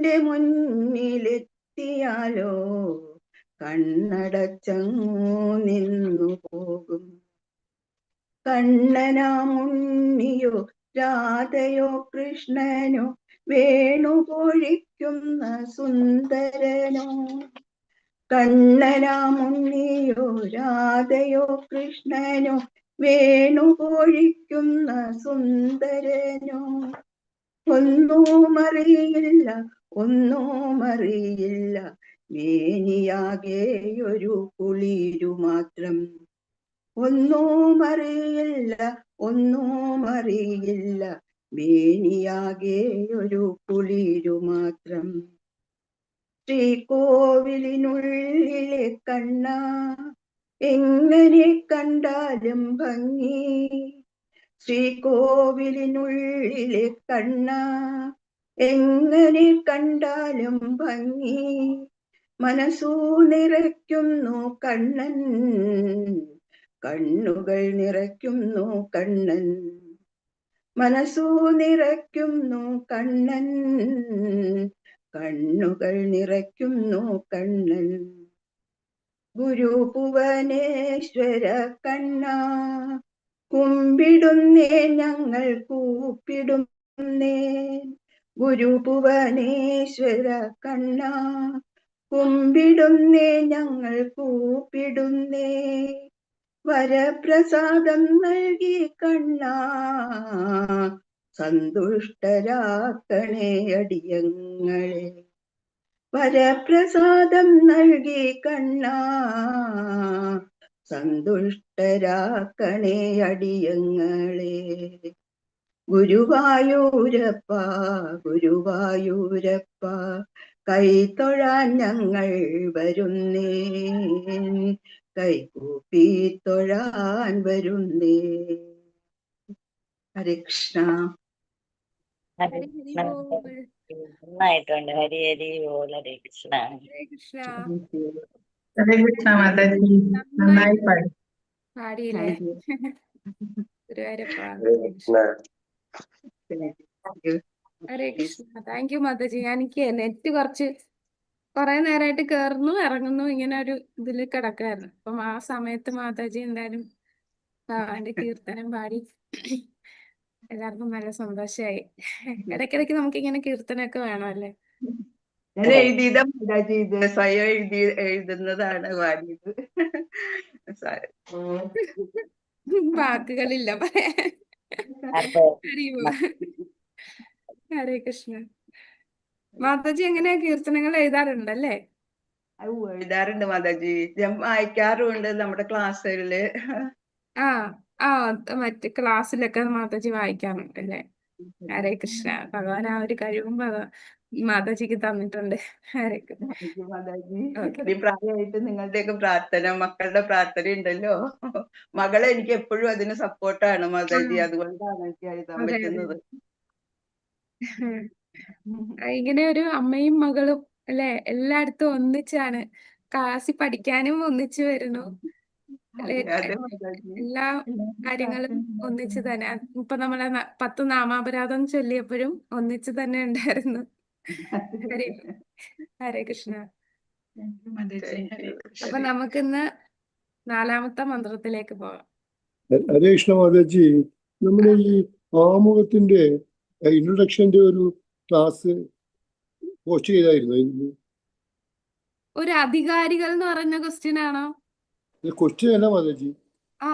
കണ്ണന്റെ മുന്നിലെത്തിയാലോ കണ്ണടച്ചങ്ങു നിന്നു പോകും. കണ്ണനാമുണ്ണിയോ രാധയോ കൃഷ്ണനോ വേണുപൊഴിക്കുന്ന സുന്ദരനോ. കണ്ണനാമുണ്ണിയോ രാധയോ കൃഷ്ണനോ വേണുപൊഴിക്കുന്ന സുന്ദരനോ. ഒന്നുമറിയില്ല ഒന്നുമറിയില്ല മേനിയാകെയൊരു കുളിരു മാത്രം. ഒന്നുമറിയില്ല ഒന്നുമറിയില്ല മേനിയാകെയൊരു കുളിരു മാത്രം. ശ്രീകോവിലിനുള്ളിലെ കണ്ണ എങ്ങനെ കണ്ടാലും ഭംഗി. ശ്രീകോവിലിനുള്ളിലെ കണ്ണ എങ്ങനെ കണ്ടാലും ഭംഗി. മനസ്സു നിറയ്ക്കുന്നു കണ്ണൻ, കണ്ണുകൾ നിറയ്ക്കുന്നു കണ്ണൻ. മനസ്സു നിറയ്ക്കുന്നു കണ്ണൻ, കണ്ണുകൾ നിറയ്ക്കുന്നു കണ്ണൻ. ഗുരുഭുവനേശ്വര കണ്ണ കുമ്പിടുന്നേ ഞങ്ങൾ കൂപ്പിടുന്നേ. ഗുരുഭുവനേശ്വര കണ്ണ കുമ്പിടുന്നേ ഞങ്ങൾ കൂപ്പിടുന്നേ. വരപ്രസാദം നൽകി കണ്ണ സന്തുഷ്ടരാക്കണേ അടിയങ്ങളെ. വരപ്രസാദം നൽകി കണ്ണ സന്തുഷ്ടരാക്കണേ അടിയങ്ങളെ. ഗുരുവായൂരപ്പ ഗുരുവായൂരപ്പ കൈത്തൊഴാൻ ഞങ്ങൾ വരുന്നേ. കൈകൂപ്പി തൊഴാൻ വരുന്നേ. ഹരേ കൃഷ്ണ. നന്നായിട്ടുണ്ട്. ഹരി ഹരി ബോൾ. ഹരേ കൃഷ്ണ. ഹരേ കൃഷ്ണ. ഹരേ കൃഷ്ണ മാതാജി, നന്നായി പാടി. പാടിയില്ലേ ഗുരുവായൂരപ്പ. ഹരേ കൃഷ്ണ. താങ്ക് യു മാതാജി. എനിക്ക് നെറ്റ് കുറെ നേരമായിട്ട് കേറുന്നു ഇറങ്ങുന്നു ഇങ്ങനെ ഒരു ഇതിൽ കിടക്കായിരുന്നു. അപ്പം ആ സമയത്ത് മാതാജി എന്തായാലും ഭഗവാന്റെ കീർത്തനം പാടി എല്ലാവർക്കും നല്ല സന്തോഷമായി. ഇടയ്ക്കിടയ്ക്ക് നമുക്ക് ഇങ്ങനെ കീർത്തനമൊക്കെ വേണമല്ലേ. ഞാൻ എഴുതിയതാ മാതാജി, ഇത് സ്വയം എഴുതുന്നതാണ് പാടിയത്. വാക്കുകളില്ല പറയാൻ. ഹരേ കൃഷ്ണ. മാതാജി എങ്ങനെയാ കീർത്തനങ്ങൾ എഴുതാറുണ്ടല്ലേ? എഴുതാറുണ്ട് മാതാജി, ഞാൻ വായിക്കാറുണ്ട് നമ്മുടെ ക്ലാസ്സുകളില്. ആ ആ മറ്റു ക്ലാസ്സിലൊക്കെ മാതാജി വായിക്കാറുണ്ട് അല്ലേ? ഹരേ കൃഷ്ണ. ഭഗവാൻ ആ ഒരു കഴിവും മാതാജിക്ക് തന്നിട്ടുണ്ട്. ഹരേ കൃഷ്ണ. മാതാജി ഈ പ്രായമായിട്ട് നിങ്ങളുടെയൊക്കെ പ്രാർത്ഥന, മക്കളുടെ പ്രാർത്ഥന ഉണ്ടല്ലോ. മകളെ എനിക്ക് എപ്പോഴും അതിന് സപ്പോർട്ടാണ് മാതാജി, അതുകൊണ്ടാണ് എനിക്ക് എഴുതാൻ പറ്റുന്നത്. ഇങ്ങനെ ഒരു അമ്മയും മകളും അല്ലെ, എല്ലായിടത്തും ഒന്നിച്ചാണ്. ക്ലാസ്സിൽ പഠിക്കാനും ഒന്നിച്ചു വരുന്നു, എല്ലാ കാര്യങ്ങളും ഒന്നിച്ച് തന്നെ. ഇപ്പൊ നമ്മളെ 10 നാമാപരാധം ചൊല്ലിയപ്പോഴും ഒന്നിച്ച് തന്നെ ഉണ്ടായിരുന്നു. ഹരേ കൃഷ്ണ. അപ്പൊ നമുക്കിന്ന് 4ാമത്തെ മന്ത്രത്തിലേക്ക് പോകാം. ഹരേ കൃഷ്ണ മാതാജി, നമ്മുടെ ഈ ആമുഖത്തിന്റെ ഇൻട്രൊഡക്ഷന്റെ ഒരു ക്ലാസ് പോസ്റ്റ് ചെയ്തായിരുന്നു. ഒരു അധികാരികൾ എന്ന് പറഞ്ഞ ക്വസ്റ്റ്യൻ ആണോ? ക്വസ്റ്റ്യൻ അല്ല മാതാജി, ആ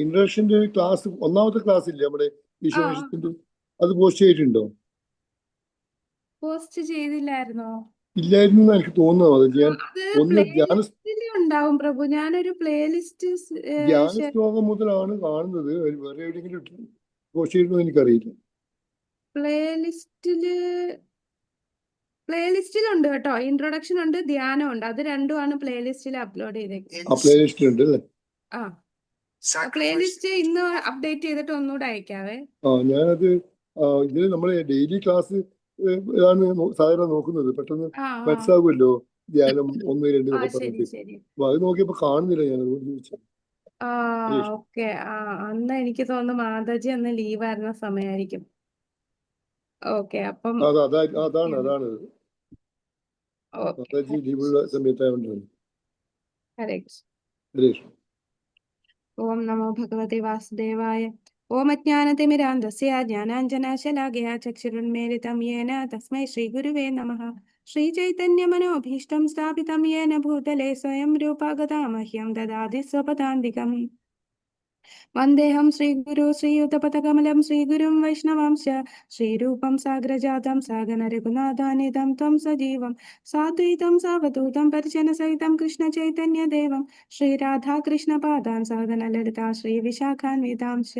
ഇൻട്രൊഡക്ഷന്റെ ക്ലാസ്, 1ാമത്തെ ക്ലാസ് ഇല്ലേ നമ്മുടെ ഈശ്വരത്തിന്റെ, അത് പോസ്റ്റ് ചെയ്തിട്ടുണ്ടോ? പോസ്റ്റ് ചെയ്തില്ലായിരുന്നോ? ഇല്ലായിരുന്നു എനിക്ക് തോന്നുന്നു മാതാജി. ഞാൻ ഉണ്ടാവും പ്രഭു, ഞാനൊരു പ്ലേലിസ്റ്റ് ധ്യാന ശ്ലോകം മുതലാണ് കാണുന്നത്. വേറെ എവിടെയെങ്കിലും പോസ്റ്റ് ചെയ്തിരുന്നോ എനിക്കറിയില്ല. പ്ലേലിസ്റ്റിലുണ്ട് കേട്ടോ. ഇൻട്രൊഡക്ഷൻ ഉണ്ട്, ധ്യാനം ഉണ്ട്. അത് രണ്ടുമാണ് പ്ലേലിസ്റ്റിൽ അപ്ലോഡ് ചെയ്തേക്കുന്നത്. പ്ലേലിസ്റ്റിലുണ്ട് അല്ലേ? പ്ലേലിസ്റ്റ് ഇന്ന് അപ്ഡേറ്റ് ചെയ്തിട്ട് ഒന്നുകൂടെ അയക്കാവേ. ഞാനത് ഇതിന് നമ്മളെ ഡെയിലി ക്ലാസ് ആണ് സാധാരണ നോക്കുന്നത്. പെട്ടെന്ന് മനസ്സിലാകുമല്ലോ ധ്യാനം 1, 2 എന്നൊക്കെ പറഞ്ഞിട്ട്. അത് നോക്കിയപ്പോ കാണുന്നില്ല, ഞാൻ അതുകൊണ്ട് ചോദിച്ചത്. ഓക്കെ. അന്ന് എനിക്ക് തോന്നുന്നു മാതാജി അന്ന് ലീവായിരുന്ന സമയമായിരിക്കും. ഓക്കെ, അപ്പം അതാണ് ഓക്കെ. മാതാജി ലീവുള്ള സമയത്തായോണ്ടാണ്. ഹരേ കൃഷ്ണ. ഹരേ കൃഷ്ണ. ഓം നമോ ഭഗവതി വാസുദേവായ. ഓം അജ്ഞാനതിമിരാന്ധസ്യ ജ്ഞാനാഞ്ജനശലാകയാ ചക്ഷുരുന്മീലിതം യേന തസ്മൈ ശ്രീഗുരുവേ നമഃ. ശ്രീചൈതന്യമനോഭീഷ്ടം സ്ഥാപിതം യേന ഭൂതലേ സ്വയം രൂപ ഗതാ മഹ്യം ദദാതി സ്വപദാന്തികം. വന്ദേഹം ശ്രീഗുരു ശ്രീയുതപദകമലം ശ്രീഗുരും വൈഷ്ണവാംശ ശ്രീരൂപം സാഗ്രജാതം സാഗന രഘുനാഥാനിധം ത്വം സജീവം സാദ്വൈതം സാവധൂതം പരിജനസഹിതം കൃഷ്ണ ചൈതന്യദേവം ശ്രീരാധാകൃഷ്ണ പാദാൻ സാഗന ലളിതാ ശ്രീ വിശാഖാന്വിതാംശ.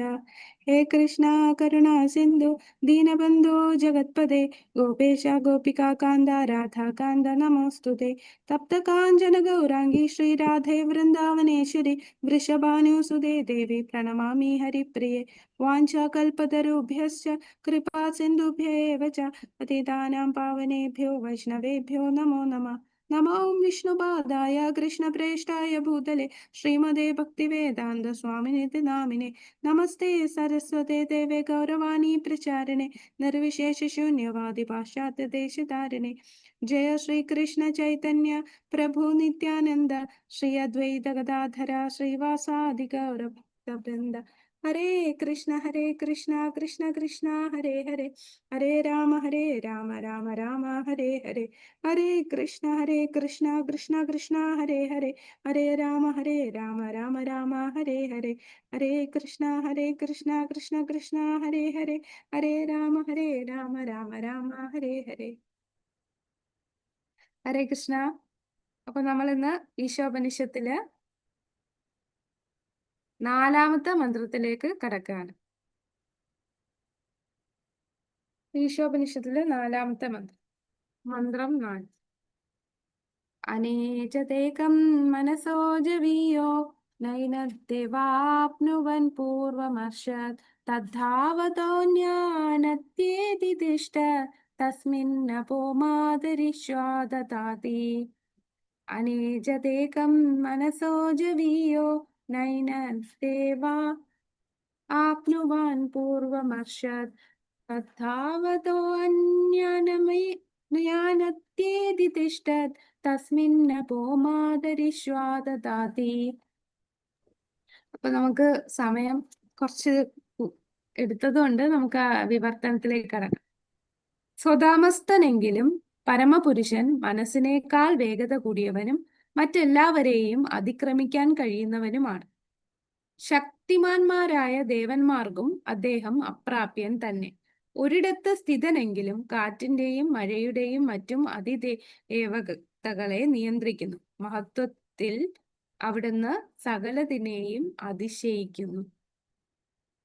ഹേ കൃഷ്ണ കരുണ സിന്ധു ദീനബന്ധു ജഗത്പദേ ഗോപേശ ഗോപികാ കാന്ത രാധാകാന്ത നമോസ്തുതേ. തപ്തകാഞ്ചന ഗൗരാംഗി ശ്രീരാധേ വൃന്ദാവനേശ്വരി വൃഷഭാനുസുതേ ദേവി പ്രണമാമി ഹരിപ്രിയേ. വാഞ്ചാകൽപതരുഭ്യശ്ച കൃപാ സിന്ധുഭ്യ ഏവ ച പതിതാനാം പാവനേഭ്യോ വൈഷ്ണവേഭ്യോ നമോ നമഃ. നമോ വിഷ്ണുപാദായ കൃഷ്ണപ്രേഷ്ഠായ ഭൂതലേ ശ്രീമതേ ഭക്തിവേദാന്ത സ്വാമിനിതി നാമിനെ. നമസ്തേ സരസ്വതേ ദേവേ ഗൗരവാണി പ്രചാരിണേ നിർവിശേഷ ശൂന്യവാദി പാശ്ചാത്യ ദേശധാരിണേ. ജയ ശ്രീകൃഷ്ണ ചൈതന്യ പ്രഭു നിത്യാനന്ദ ശ്രീ അദ്വൈത ഗദാധര ശ്രീവാസാദി ഗൗരഭക്തവൃന്ദ. ഹരേ കൃഷ്ണ കൃഷ്ണ കൃഷ്ണ ഹരേ ഹരേ ഹരേ രാമ രാമ രാമ ഹരേ ഹരേ. ഹരേ കൃഷ്ണ കൃഷ്ണ കൃഷ്ണ ഹരേ ഹരേ ഹരേ രാമ രാമ രാമ ഹരേ ഹരേ. ഹരേ കൃഷ്ണ കൃഷ്ണ കൃഷ്ണ ഹരേ ഹരേ ഹരേ രാമ രാമ രാമ ഹരേ ഹരേ. ഹരേ കൃഷ്ണ. അപ്പൊ നമ്മൾ ഇന്ന് ഈശോപനിഷത്തില് 4ാമത്തെ മന്ത്രത്തിലേക്ക് കടക്കുകയാണ്. ഈശോപനിഷത്തിലെ 4ാമത്തെ മന്ത്രം 4. അനേചതേകം മനസോ ജവീയോ നൈനദേവാപ്നുവൻ പൂർവമർഷത് തദ്ധാവതോന്യാനത്യേതി തിഷ്ഠ തസ്മിന്നപോ മാതരിശ്വാദതാതി. അനേചതേകം മനസോ ജവീയോ നൈനദേവാ ആപ്നുവാൻ പൂർവമർഷത് തദ്ധാവതോന്യാനത്യേതി തിഷ്ഠത് തസ്മിന്നപോ മാതരിശ്വാദതാതി. അപ്പൊ നമുക്ക് സമയം കുറച്ച് എടുത്തതുകൊണ്ട് നമുക്ക് ആ വിവർത്തനത്തിലേക്ക് കടക്കാം. സ്വതാമസ്ഥനെങ്കിലും പരമപുരുഷൻ മനസ്സിനേക്കാൾ വേഗത കൂടിയവനും മറ്റെല്ലാവരെയും അതിക്രമിക്കാൻ കഴിയുന്നവനുമാണ്. ശക്തിമാന്മാരായ ദേവന്മാർക്കും അദ്ദേഹം അപ്രാപ്യൻ തന്നെ. ഒരിടത്ത് സ്ഥിതനെങ്കിലും കാറ്റിന്റെയും മഴയുടെയും മറ്റും അതിദേവതകളെ നിയന്ത്രിക്കുന്നു. മഹത്വത്തിൽ അവിടുന്ന് സകലതിനെയും അതിശയിക്കുന്നു.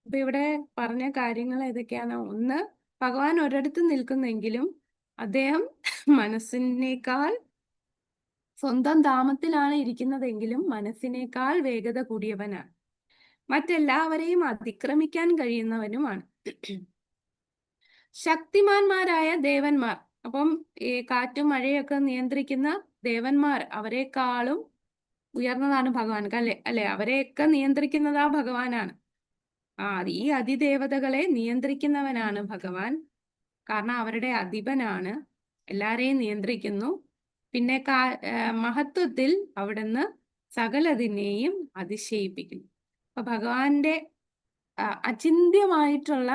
അപ്പൊ ഇവിടെ പറഞ്ഞ കാര്യങ്ങൾ ഏതൊക്കെയാണ്? ഒന്ന്, ഭഗവാൻ ഒരിടത്ത് നിൽക്കുന്നെങ്കിലും അദ്ദേഹം മനസ്സിനേക്കാൾ, സ്വന്തം ധാമത്തിലാണ് ഇരിക്കുന്നതെങ്കിലും മനസ്സിനേക്കാൾ വേഗത കൂടിയവനാണ്. മറ്റെല്ലാവരെയും അതിക്രമിക്കാൻ കഴിയുന്നവനുമാണ്. ശക്തിമാന്മാരായ ദേവന്മാർ, അപ്പം ഈ കാറ്റും മഴയൊക്കെ നിയന്ത്രിക്കുന്ന ദേവന്മാർ, അവരെക്കാളും ഉയർന്നതാണ് ഭഗവാൻ അല്ലെ? അവരെയൊക്കെ നിയന്ത്രിക്കുന്നതാ ഭഗവാനാണ്. ഈ അതിദേവതകളെ നിയന്ത്രിക്കുന്നവനാണ് ഭഗവാൻ. കാരണം അവരുടെ അധിപനാണ്, എല്ലാരെയും നിയന്ത്രിക്കുന്നു. പിന്നെ മഹത്വത്തിൽ അവിടുന്ന് സകലതിനെയും അതിശയിപ്പിക്കുന്നു. അപ്പൊ ഭഗവാന്റെ അചിന്ത്യമായിട്ടുള്ള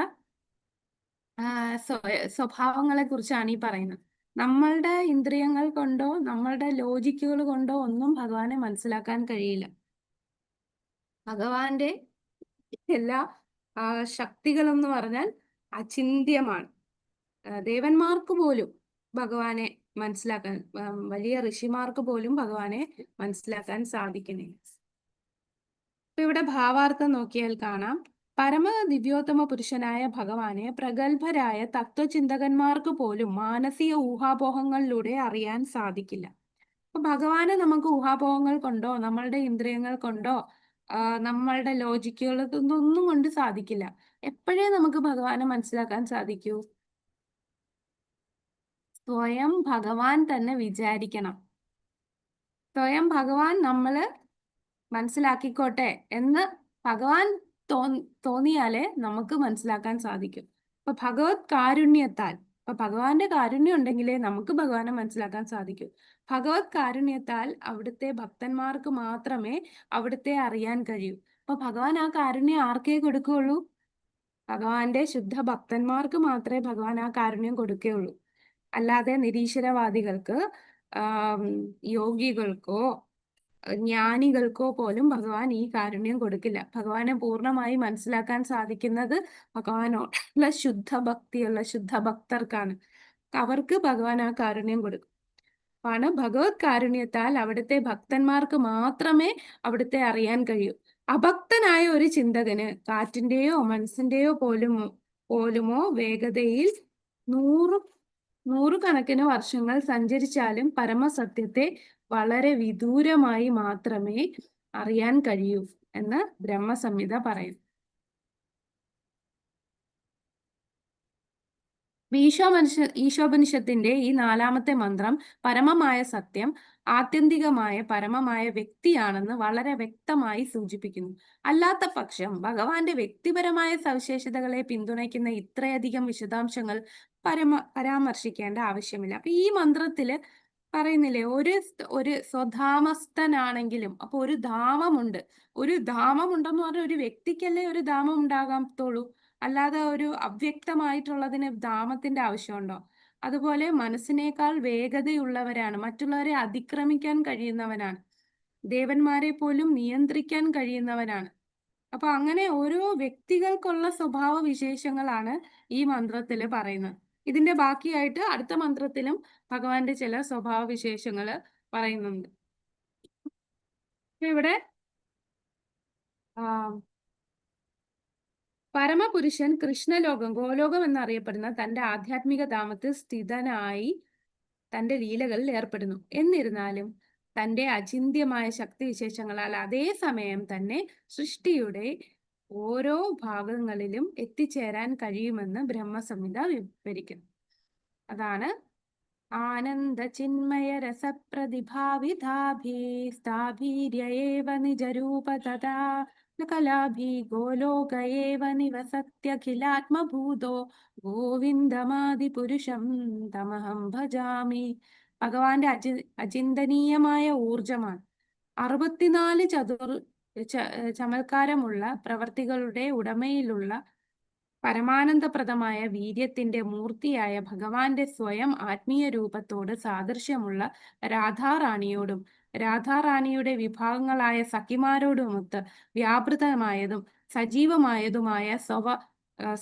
സ്വഭാവങ്ങളെ കുറിച്ചാണ് ഈ പറയുന്നത്. നമ്മളുടെ ഇന്ദ്രിയങ്ങൾ കൊണ്ടോ നമ്മളുടെ ലോജിക്കുകൾ കൊണ്ടോ ഒന്നും ഭഗവാനെ മനസ്സിലാക്കാൻ കഴിയില്ല. ഭഗവാന്റെ എല്ലാ ശക്തികളെന്ന് പറഞ്ഞാൽ അചിന്ത്യമാണ്. ദേവന്മാർക്ക് പോലും ഭഗവാനെ മനസ്സിലാക്കാൻ, വലിയ ഋഷിമാർക്ക് പോലും ഭഗവാനെ മനസ്സിലാക്കാൻ സാധിക്കുന്നില്ല. ഇപ്പൊ ഇവിടെ ഭാവാർത്ഥം നോക്കിയാൽ കാണാം, പരമ ദിവ്യോത്തമ പുരുഷനായ ഭഗവാനെ പ്രഗത്ഭരായ തത്വചിന്തകന്മാർക്ക് പോലും മാനസിക ഊഹാപോഹങ്ങളിലൂടെ അറിയാൻ സാധിക്കില്ല. അപ്പൊ ഭഗവാനെ നമുക്ക് ഊഹാപോഹങ്ങൾ കൊണ്ടോ നമ്മളുടെ ഇന്ദ്രിയങ്ങൾ കൊണ്ടോ നമ്മളുടെ ലോജിക്കുകൾ ഒന്നും കൊണ്ട് സാധിക്കില്ല. എപ്പോഴേ നമുക്ക് ഭഗവാനെ മനസ്സിലാക്കാൻ സാധിക്കൂ? സ്വയം ഭഗവാൻ തന്നെ വിചാരിക്കണം. സ്വയം ഭഗവാൻ നമ്മള് മനസ്സിലാക്കിക്കോട്ടെ എന്ന് ഭഗവാൻ തോന്നിയാലേ നമുക്ക് മനസ്സിലാക്കാൻ സാധിക്കും. അപ്പൊ ഭഗവത് കാരുണ്യത്താൽ, അപ്പൊ ഭഗവാന്റെ കാരുണ്യം ഉണ്ടെങ്കിലേ നമുക്ക് ഭഗവാനെ മനസ്സിലാക്കാൻ സാധിക്കൂ. ഭഗവത് കാരുണ്യത്താൽ അവിടുത്തെ ഭക്തന്മാർക്ക് മാത്രമേ അവിടുത്തെ അറിയാൻ കഴിയൂ. അപ്പൊ ഭഗവാൻ ആ കാരുണ്യം ആർക്കേ കൊടുക്കുകയുള്ളൂ? ഭഗവാന്റെ ശുദ്ധ ഭക്തന്മാർക്ക് മാത്രമേ ഭഗവാൻ ആ കാരുണ്യം കൊടുക്കുകയുള്ളൂ. അല്ലാതെ നിരീശ്വരവാദികൾക്ക്, യോഗികൾക്കോ ജ്ഞാനികൾക്കോ പോലും ഭഗവാൻ ഈ കാരുണ്യം കൊടുക്കില്ല. ഭഗവാനെ പൂർണ്ണമായി മനസ്സിലാക്കാൻ സാധിക്കുന്നത് ഭഗവാനോടുള്ള ശുദ്ധ ഭക്തിയുള്ള ശുദ്ധ ഭക്തർക്കാണ്. അവർക്ക് ഭഗവാൻ ആ കാരുണ്യം കൊടുക്കും. ആണ് ഭഗവത് കാരുണ്യത്താൽ അവിടുത്തെ ഭക്തന്മാർക്ക് മാത്രമേ അവിടുത്തെ അറിയാൻ കഴിയൂ. അഭക്തനായ ഒരു ചിന്തകന് കാറ്റിന്റെയോ മനസ്സിന്റെയോ പോലുമോ വേഗതയിൽ നൂറുകണക്കിന് വർഷങ്ങൾ സഞ്ചരിച്ചാലും പരമസത്യത്തെ വളരെ വിദൂരമായി മാത്രമേ അറിയാൻ കഴിയൂ എന്ന് ബ്രഹ്മസംഹിത പറയുന്നു. ഈശോപനിഷത്തിന്റെ ഈ 4ാമത്തെ മന്ത്രം പരമമായ സത്യം ആത്യന്തികമായ പരമമായ വ്യക്തിയാണെന്ന് വളരെ വ്യക്തമായി സൂചിപ്പിക്കുന്നു. അല്ലാത്ത പക്ഷം ഭഗവാന്റെ വ്യക്തിപരമായ സവിശേഷതകളെ പിന്തുണയ്ക്കുന്ന ഇത്രയധികം വിശദാംശങ്ങൾ പരാമർശിക്കേണ്ട ആവശ്യമില്ല. അപ്പൊ ഈ മന്ത്രത്തില് പറയുന്നില്ലേ, ഒരു സ്വധാമസ്ഥനാണെങ്കിലും അപ്പൊ ഒരു ധാമമുണ്ട്. ഒരു ധാമമുണ്ടെന്ന് പറഞ്ഞാൽ ഒരു വ്യക്തിക്കല്ലേ ഒരു ധാമം ഉണ്ടാകാത്തുള്ളൂ, അല്ലാതെ ഒരു അവ്യക്തമായിട്ടുള്ളതിന് ധാമത്തിന്റെ ആവശ്യമുണ്ടോ? അതുപോലെ മനസ്സിനേക്കാൾ വേഗതയുള്ളവരാണ്, മറ്റുള്ളവരെ അതിക്രമിക്കാൻ കഴിയുന്നവനാണ്, ദേവന്മാരെ പോലും നിയന്ത്രിക്കാൻ കഴിയുന്നവനാണ്. അപ്പൊ അങ്ങനെ ഓരോ വ്യക്തികൾക്കുള്ള സ്വഭാവ വിശേഷങ്ങളാണ് ഈ മന്ത്രത്തിൽ പറയുന്നത്. ഇതിന്റെ ബാക്കിയായിട്ട് അടുത്ത മന്ത്രത്തിലും ഭഗവാന്റെ ചില സ്വഭാവ വിശേഷങ്ങൾ പറയുന്നുണ്ട്. ഇവിടെ പരമപുരുഷൻ കൃഷ്ണലോകം, ഗോലോകം എന്നറിയപ്പെടുന്ന തന്റെ ആധ്യാത്മിക ധാമത്തിൽ സ്ഥിതനായി തന്റെ ലീലകളിൽ ഏർപ്പെടുന്നു. എന്നിരുന്നാലും തന്റെ അചിന്ത്യമായ ശക്തിവിശേഷങ്ങളാൽ അതേസമയം തന്നെ സൃഷ്ടിയുടെ ഓരോ ഭാഗങ്ങളിലും എത്തിച്ചേരാൻ കഴിയുമെന്ന് ബ്രഹ്മസംഹിത വിവരിക്കുന്നു. അതാണ് ആനന്ദ ചിന്മയ രസപ്രതിഭാവിധാഭീസ്താഭീര്യേവ നിജരൂപ തഥാ കലാഭി ഗോലോകയേവ നിവസത്യഖിലാത്മഭൂതോ ഗോവിന്ദമാദിപുരുഷം തമഹം ഭജാമി. ഭഗവാന്റെ അചിന്തനീയമായ ഊർജമാണ്. 64 ചമൽക്കാരമുള്ള പ്രവർത്തികളുടെ ഉടമയിലുള്ള പരമാനന്ദപ്രദമായ വീര്യത്തിന്റെ മൂർത്തിയായ ഭഗവാന്റെ സ്വയം ആത്മീയ രൂപത്തോട് സാദൃശ്യമുള്ള രാധാറാണിയോടും രാധാറാണിയുടെ വിഭാഗങ്ങളായ സഖിമാരോടുമൊത്ത് വ്യാപൃതമായതും സജീവമായതുമായ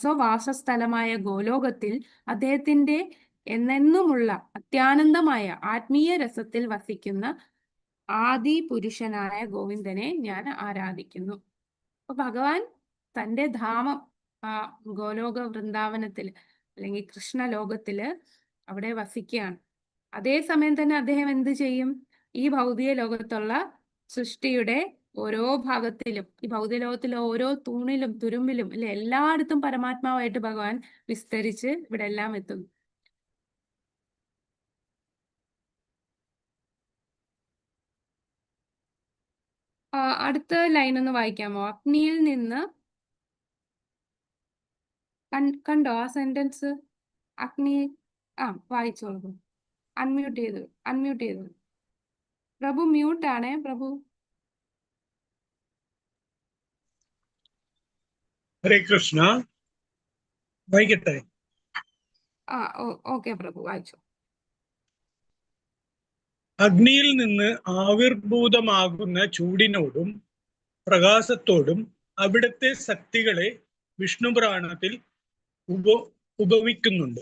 സ്വവാസസ്ഥലമായ ഗോലോകത്തിൽ അദ്ദേഹത്തിന്റെ എന്നെന്നുമുള്ള അത്യാനന്ദമായ ആത്മീയ രസത്തിൽ വസിക്കുന്ന ആദി പുരുഷനായ ഗോവിന്ദനെ ഞാൻ ആരാധിക്കുന്നു. അപ്പൊ ഭഗവാൻ തന്റെ ധാമം ഗോലോക വൃന്ദാവനത്തിൽ അല്ലെങ്കിൽ കൃഷ്ണലോകത്തില് അവിടെ വസിക്കുകയാണ്. അതേസമയം തന്നെ അദ്ദേഹം എന്ത് ചെയ്യും? ഈ ഭൗതിക ലോകത്തുള്ള സൃഷ്ടിയുടെ ഓരോ ഭാഗത്തിലും, ഈ ഭൗതിക ലോകത്തിലെ ഓരോ തൂണിലും തുരുമ്പിലും അല്ലെ, എല്ലായിടത്തും പരമാത്മാവായിട്ട് ഭഗവാൻ വിസ്തരിച്ച് ഇവിടെ എല്ലാം എത്തുന്നു. അടുത്ത ലൈൻ ഒന്ന് വായിക്കാമോ? അഗ്നിയിൽ നിന്ന് കണ്ടോ ആ സെന്റൻസ്? അഗ്നി വായിച്ചോളൂ. അൺമ്യൂട്ട് ചെയ്തു. പ്രഭു മ്യൂട്ട് ആണേ പ്രഭു. ഹരേ കൃഷ്ണ, വായിക്കട്ടെ? ഓക്കെ പ്രഭു, വായിച്ചു. അഗ്നിയിൽ നിന്ന് ആവിർഭൂതമാകുന്ന ചൂടിനോടും പ്രകാശത്തോടും അവിടുത്തെ ശക്തികളെ വിഷ്ണു പുരാണത്തിൽ ഉപമിക്കുന്നുണ്ട്.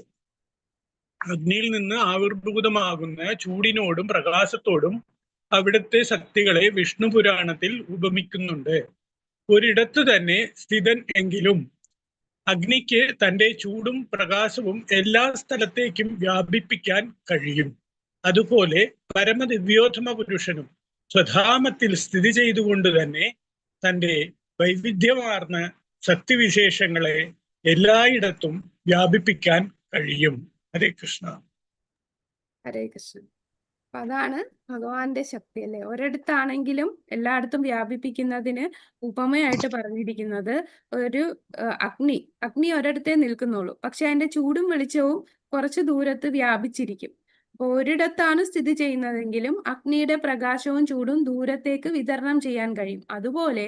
അഗ്നിയിൽ നിന്ന് ആവിർഭൂതമാകുന്ന ചൂടിനോടും പ്രകാശത്തോടും അവിടുത്തെ ശക്തികളെ വിഷ്ണു പുരാണത്തിൽ ഉപമിക്കുന്നുണ്ട്. ഒരിടത്ത് തന്നെ സ്ഥിതൻ എങ്കിലും അഗ്നിക്ക് തന്റെ ചൂടും പ്രകാശവും എല്ലാ സ്ഥലത്തേക്കും വ്യാപിപ്പിക്കാൻ കഴിയും. അതുപോലെ പരമദിവ്യോത്തമ പുരുഷനും സ്വധാമത്തിൽ സ്ഥിതി ചെയ്തുകൊണ്ട് തന്നെ തന്റെ വൈവിധ്യമാർന്ന ശക്തിവിശേഷങ്ങളെ എല്ലായിടത്തും വ്യാപിപ്പിക്കാൻ കഴിയും. ഹരേ കൃഷ്ണ. ഹരേ കൃഷ്ണ. അപ്പൊ അതാണ് ഭഗവാന്റെ ശക്തി അല്ലെ. ഒരിടത്താണെങ്കിലും എല്ലായിടത്തും വ്യാപിപ്പിക്കുന്നതിന് ഉപമയായിട്ട് പറഞ്ഞിരിക്കുന്നത് ഒരു അഗ്നി ഒരിടത്തേ നിൽക്കുന്നുള്ളൂ, പക്ഷെ അതിന്റെ ചൂടും വെളിച്ചവും കുറച്ച് ദൂരത്ത് വ്യാപിച്ചിരിക്കും. അപ്പൊ ഒരിടത്താണ് സ്ഥിതി ചെയ്യുന്നതെങ്കിലും അഗ്നിയുടെ പ്രകാശവും ചൂടും ദൂരത്തേക്ക് വിതരണം ചെയ്യാൻ കഴിയും. അതുപോലെ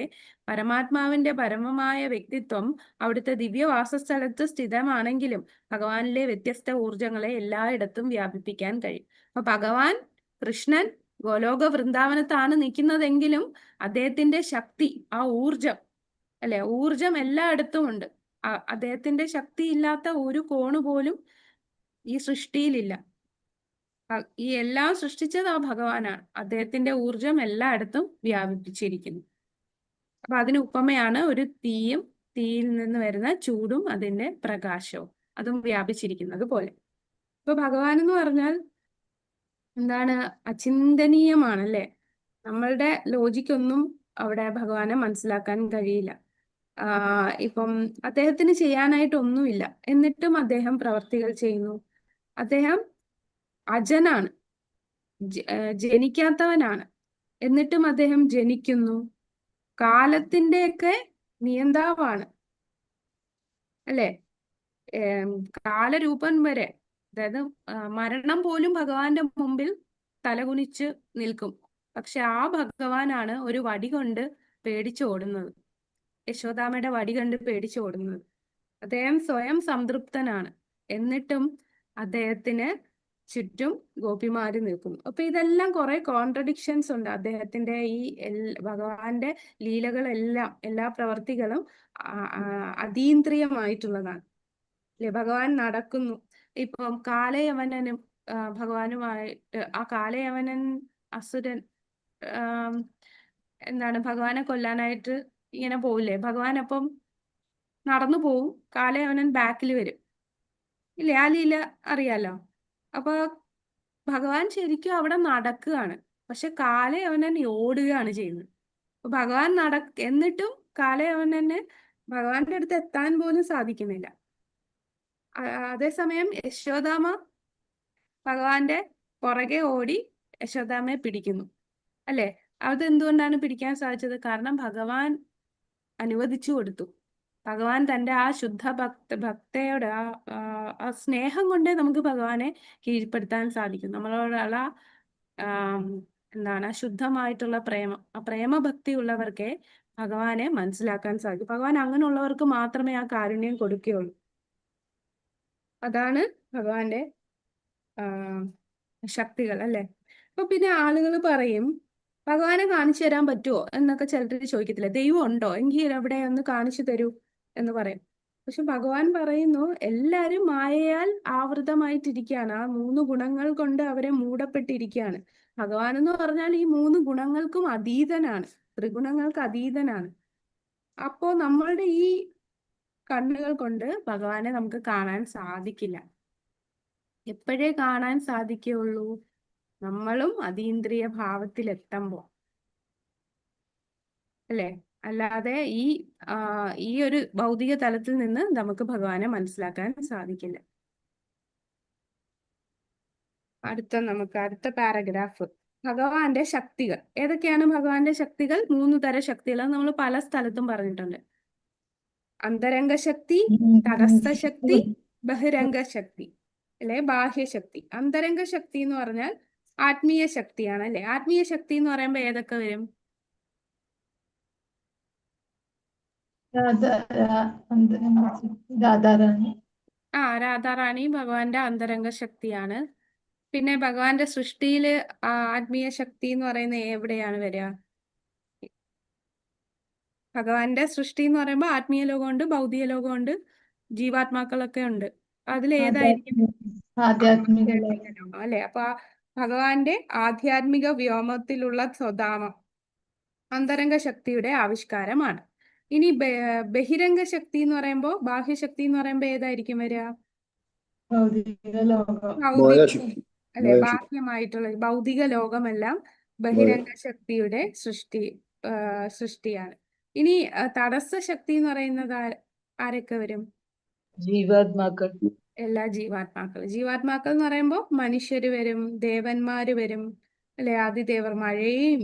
പരമാത്മാവിന്റെ പരമമായ വ്യക്തിത്വം അവിടുത്തെ ദിവ്യവാസസ്ഥലത്ത് സ്ഥിതമാണെങ്കിലും ഭഗവാനിലെ വ്യത്യസ്ത ഊർജങ്ങളെ എല്ലായിടത്തും വ്യാപിപ്പിക്കാൻ കഴിയും. അപ്പൊ ഭഗവാൻ കൃഷ്ണൻ ഗോലോക വൃന്ദാവനത്താണ് നിൽക്കുന്നതെങ്കിലും അദ്ദേഹത്തിന്റെ ശക്തി, ആ ഊർജം അല്ലെ, ഊർജം എല്ലായിടത്തും ഉണ്ട്. അദ്ദേഹത്തിന്റെ ശക്തി ഇല്ലാത്ത ഒരു കോണ് പോലും ഈ സൃഷ്ടിയിലില്ല. ഈ എല്ലാം സൃഷ്ടിച്ചത് ആ ഭഗവാനാണ്. അദ്ദേഹത്തിന്റെ ഊർജം എല്ലായിടത്തും വ്യാപിപ്പിച്ചിരിക്കുന്നു. അപ്പൊ അതിന് ഉപമയാണ് ഒരു തീയും, തീയിൽ നിന്ന് വരുന്ന ചൂടും അതിന്റെ പ്രകാശവും അതും വ്യാപിച്ചിരിക്കുന്നത് പോലെ. ഇപ്പൊ ഭഗവാൻ എന്ന് പറഞ്ഞാൽ എന്താണ്? അചിന്തനീയമാണല്ലേ. നമ്മളുടെ ലോജിക്കൊന്നും അവിടെ ഭഗവാനെ മനസ്സിലാക്കാൻ കഴിയില്ല. ഇപ്പം അദ്ദേഹത്തിന് ചെയ്യാനായിട്ടൊന്നുമില്ല, എന്നിട്ടും അദ്ദേഹം പ്രവർത്തികൾ ചെയ്യുന്നു. അദ്ദേഹം അജനാണ്, ജനിക്കാത്തവനാണ്, എന്നിട്ടും അദ്ദേഹം ജനിക്കുന്നു. കാലത്തിന്റെയൊക്കെ നിയന്താവാണ് അല്ലെ. കാലരൂപൻ വരെ, അതായത് മരണം പോലും ഭഗവാന്റെ മുമ്പിൽ തലകുനിച്ച് നിൽക്കും. പക്ഷെ ആ ഭഗവാനാണ് ഒരു വടി കൊണ്ട് പേടിച്ചോടുന്നത്, യശോദാമ്മയുടെ വടി കണ്ട് പേടിച്ചോടുന്നത്. അദ്ദേഹം സ്വയം സംതൃപ്തനാണ്, എന്നിട്ടും അദ്ദേഹത്തിന് ചുറ്റും ഗോപിമാര് നിൽക്കുന്നു. അപ്പൊ ഇതെല്ലാം കുറെ കോൺട്രഡിക്ഷൻസ് ഉണ്ട് അദ്ദേഹത്തിന്റെ ഈ ഭഗവാന്റെ ലീലകളെല്ലാം, എല്ലാ പ്രവർത്തികളും അതീന്ദ്രിയമായിട്ടുള്ളതാണ് അല്ലെ. ഭഗവാൻ നടക്കുന്നു. ഇപ്പം കാലയവനനും ഭഗവാനുമായിട്ട്, ആ കാലയവനൻ അസുരൻ എന്താണ് ഭഗവാനെ കൊല്ലാനായിട്ട് ഇങ്ങനെ പോവില്ലേ, ഭഗവാൻ അപ്പം നടന്നു പോവും, കാലയവനൻ ബാക്കിൽ വരും ഇല്ലേ, ആ ലീല അറിയാലോ. അപ്പൊ ഭഗവാൻ ശരിക്കും അവിടെ നടക്കുകയാണ്, പക്ഷെ കാലയവനൻ ഓടുകയാണ് ചെയ്യുന്നത്. അപ്പൊ ഭഗവാൻ എന്നിട്ടും കാലയവനന് ഭഗവാന്റെ അടുത്ത് എത്താൻ പോലും സാധിക്കുന്നില്ല. അതേസമയം യശോദാമ്മ ഭഗവാന്റെ പുറകെ ഓടി യശോദാമ്മയെ പിടിക്കുന്നു അല്ലെ. അതെന്തുകൊണ്ടാണ് പിടിക്കാൻ സാധിച്ചത്? കാരണം ഭഗവാൻ അനുവദിച്ചു കൊടുത്തു. ഭഗവാൻ തന്റെ ആ ശുദ്ധ ഭക്തയോട് ആ സ്നേഹം കൊണ്ടേ നമുക്ക് ഭഗവാനെ കീഴ്പ്പെടുത്താൻ സാധിക്കും. നമ്മളോടുള്ള എന്താണ് ശുദ്ധമായിട്ടുള്ള പ്രേമം, ആ പ്രേമഭക്തി ഉള്ളവർക്കേ ഭഗവാനെ മനസ്സിലാക്കാൻ സാധിക്കും. ഭഗവാൻ അങ്ങനെയുള്ളവർക്ക് മാത്രമേ ആ കാരുണ്യം കൊടുക്കുകയുള്ളൂ. അതാണ് ഭഗവാന്റെ ശക്തികൾ അല്ലെ. അപ്പൊ പിന്നെ ആളുകൾ പറയും, ഭഗവാനെ കാണിച്ചു തരാൻ പറ്റുമോ എന്നൊക്കെ ചിലർ ചോദിക്കത്തില്ല. ദൈവം ഉണ്ടോ എങ്കിൽ എവിടെ ഒന്ന് കാണിച്ചു തരൂ എന്ന് പറയും. പക്ഷെ ഭഗവാൻ പറയുന്നു, എല്ലാരും മായയാൽ ആവൃതമായിട്ടിരിക്കുകയാണ്, ആ 3 ഗുണങ്ങൾ കൊണ്ട് അവരെ മൂടപ്പെട്ടിരിക്കുകയാണ്. ഭഗവാൻ എന്ന് പറഞ്ഞാൽ ഈ 3 ഗുണങ്ങൾക്കും അതീതനാണ്, ത്രിഗുണങ്ങൾക്ക് അതീതനാണ്. അപ്പോ നമ്മളുടെ ഈ കണ്ണുകൾ കൊണ്ട് ഭഗവാനെ നമുക്ക് കാണാൻ സാധിക്കില്ല. എപ്പോഴേ കാണാൻ സാധിക്കുകയുള്ളൂ? നമ്മളും അതീന്ദ്രിയ ഭാവത്തിൽ എത്തുമ്പോ അല്ലെ. അല്ലാതെ ഈ ഒരു ഭൗതിക തലത്തിൽ നിന്ന് നമുക്ക് ഭഗവാനെ മനസ്സിലാക്കാൻ സാധിക്കില്ല. അടുത്ത പാരഗ്രാഫ്, ഭഗവാന്റെ ശക്തികൾ. ഏതൊക്കെയാണ് ഭഗവാന്റെ ശക്തികൾ? 3 തരം ശക്തികൾ നമ്മൾ പല സ്ഥലത്തും പറഞ്ഞിട്ടുണ്ട്. അന്തരംഗ ശക്തി, തടസ്ഥ ശക്തി, ബഹിരംഗ ശക്തി അല്ലെ, ബാഹ്യശക്തി. അന്തരംഗ ശക്തി എന്ന് പറഞ്ഞാൽ ആത്മീയ ശക്തിയാണ് അല്ലെ. ആത്മീയ ശക്തി എന്ന് പറയുമ്പോ ഏതൊക്കെ വരും? രാധാറാണി. രാധാറാണി ഭഗവാന്റെ അന്തരംഗ ശക്തിയാണ്. പിന്നെ ഭഗവാന്റെ സൃഷ്ടിയില് ആത്മീയ ശക്തി എന്ന് പറയുന്നത് എവിടെയാണ് വരിക? ഭഗവാന്റെ സൃഷ്ടി എന്ന് പറയുമ്പോൾ ആത്മീയ ലോകമുണ്ട്, ഭൗതിക ലോകമുണ്ട്, ജീവാത്മാക്കളൊക്കെ ഉണ്ട്. അതിലേതായിരിക്കും? ആധ്യാത്മിക ലോകം അല്ലെ. അപ്പൊ ഭഗവാന്റെ ആധ്യാത്മിക വ്യോമത്തിലുള്ള സ്വധാമം അന്തരംഗ ശക്തിയുടെ ആവിഷ്കാരമാണ്. ഇനി ബഹിരംഗ ശക്തി എന്ന് പറയുമ്പോൾ, ബാഹ്യശക്തി എന്ന് പറയുമ്പോൾ ഏതായിരിക്കും വരിക? ഭൗതിക ലോകം അല്ലെ. ബാഹ്യമായിട്ടുള്ള ഭൗതിക ലോകമെല്ലാം ബഹിരംഗ ശക്തിയുടെ സൃഷ്ടിയാണ്. ഇനി തടസ്സ ശക്തി എന്ന് പറയുന്നത് ആരൊക്കെ വരും? ജീവാത്മാക്കൾ. എല്ലാ ജീവാത്മാക്കൾ എന്ന് പറയുമ്പോൾ മനുഷ്യര് വരും, ദേവന്മാര് വരും, അല്ലെ, ആദിദേവർ മഴയും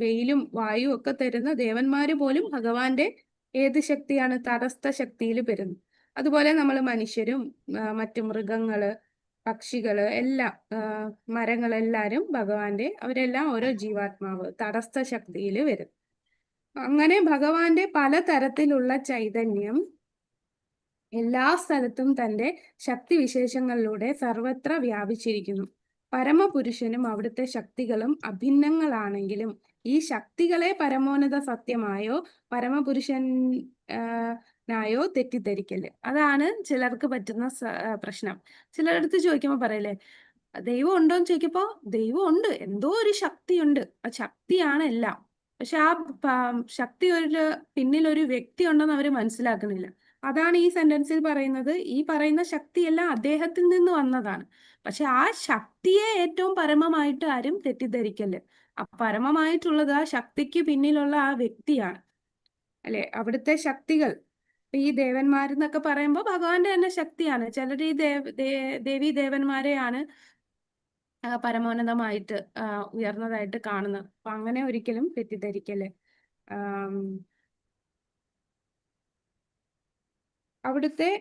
വെയിലും വായും ഒക്കെ തരുന്ന ദേവന്മാര് പോലും ഭഗവാന്റെ ഏത് ശക്തിയാണ്? തടസ്ഥ ശക്തിയിൽ വരുന്നു. അതുപോലെ നമ്മൾ മനുഷ്യരും മറ്റു മൃഗങ്ങള്, പക്ഷികള് എല്ലാം, മരങ്ങളെല്ലാരും ഭഗവാന്റെ, അവരെല്ലാം ഓരോ ജീവാത്മാവ് തടസ്ഥ ശക്തിയിൽ വരും. അങ്ങനെ ഭഗവാന്റെ പലതരത്തിലുള്ള ചൈതന്യം എല്ലാ സ്ഥലത്തും തന്റെ ശക്തിവിശേഷങ്ങളിലൂടെ സർവത്ര വ്യാപിച്ചിരിക്കുന്നു. പരമപുരുഷനും അവിടുത്തെ ശക്തികളും അഭിന്നങ്ങളാണെങ്കിലും ഈ ശക്തികളെ പരമോന്നത സത്യമായോ പരമപുരുഷനായോ തെറ്റിദ്ധരിക്കല്. അതാണ് ചിലർക്ക് പറ്റുന്ന പ്രശ്നം. ചിലരടുത്ത് ചോദിക്കുമ്പോ പറയല്ലേ, ദൈവം ഉണ്ടോന്ന് ചോദിക്കുമ്പോ ദൈവം ഉണ്ട്, എന്തോ ഒരു ശക്തിയുണ്ട്, ആ ശക്തിയാണ് എല്ലാം. പക്ഷെ ആ ശക്തി പിന്നിൽ ഒരു വ്യക്തി ഉണ്ടെന്ന് അവര് മനസ്സിലാക്കുന്നില്ല. അതാണ് ഈ സെന്റൻസിൽ പറയുന്നത്. ഈ പറയുന്ന ശക്തിയെല്ലാം അദ്ദേഹത്തിൽ നിന്ന് വന്നതാണ്. പക്ഷെ ആ ശക്തിയെ ഏറ്റവും പരമമായിട്ട് ആരും തെറ്റിദ്ധരിക്കല്. ആ പരമമായിട്ടുള്ളത് ആ ശക്തിക്ക് പിന്നിലുള്ള ആ വ്യക്തിയാണ്, അല്ലെ? അവിടുത്തെ ശക്തികൾ ഈ ദേവന്മാരെന്നൊക്കെ പറയുമ്പോൾ ഭഗവാന്റെ തന്നെ ശക്തിയാണ്. ചിലർ ഈ ദേവീ ദേവന്മാരെയാണ് പരമോന്നതമായിട്ട് ഉയർന്നതായിട്ട് കാണുന്നത്. അപ്പൊ അങ്ങനെ ഒരിക്കലും തെറ്റിദ്ധരിക്കല്. അവിടുത്തെ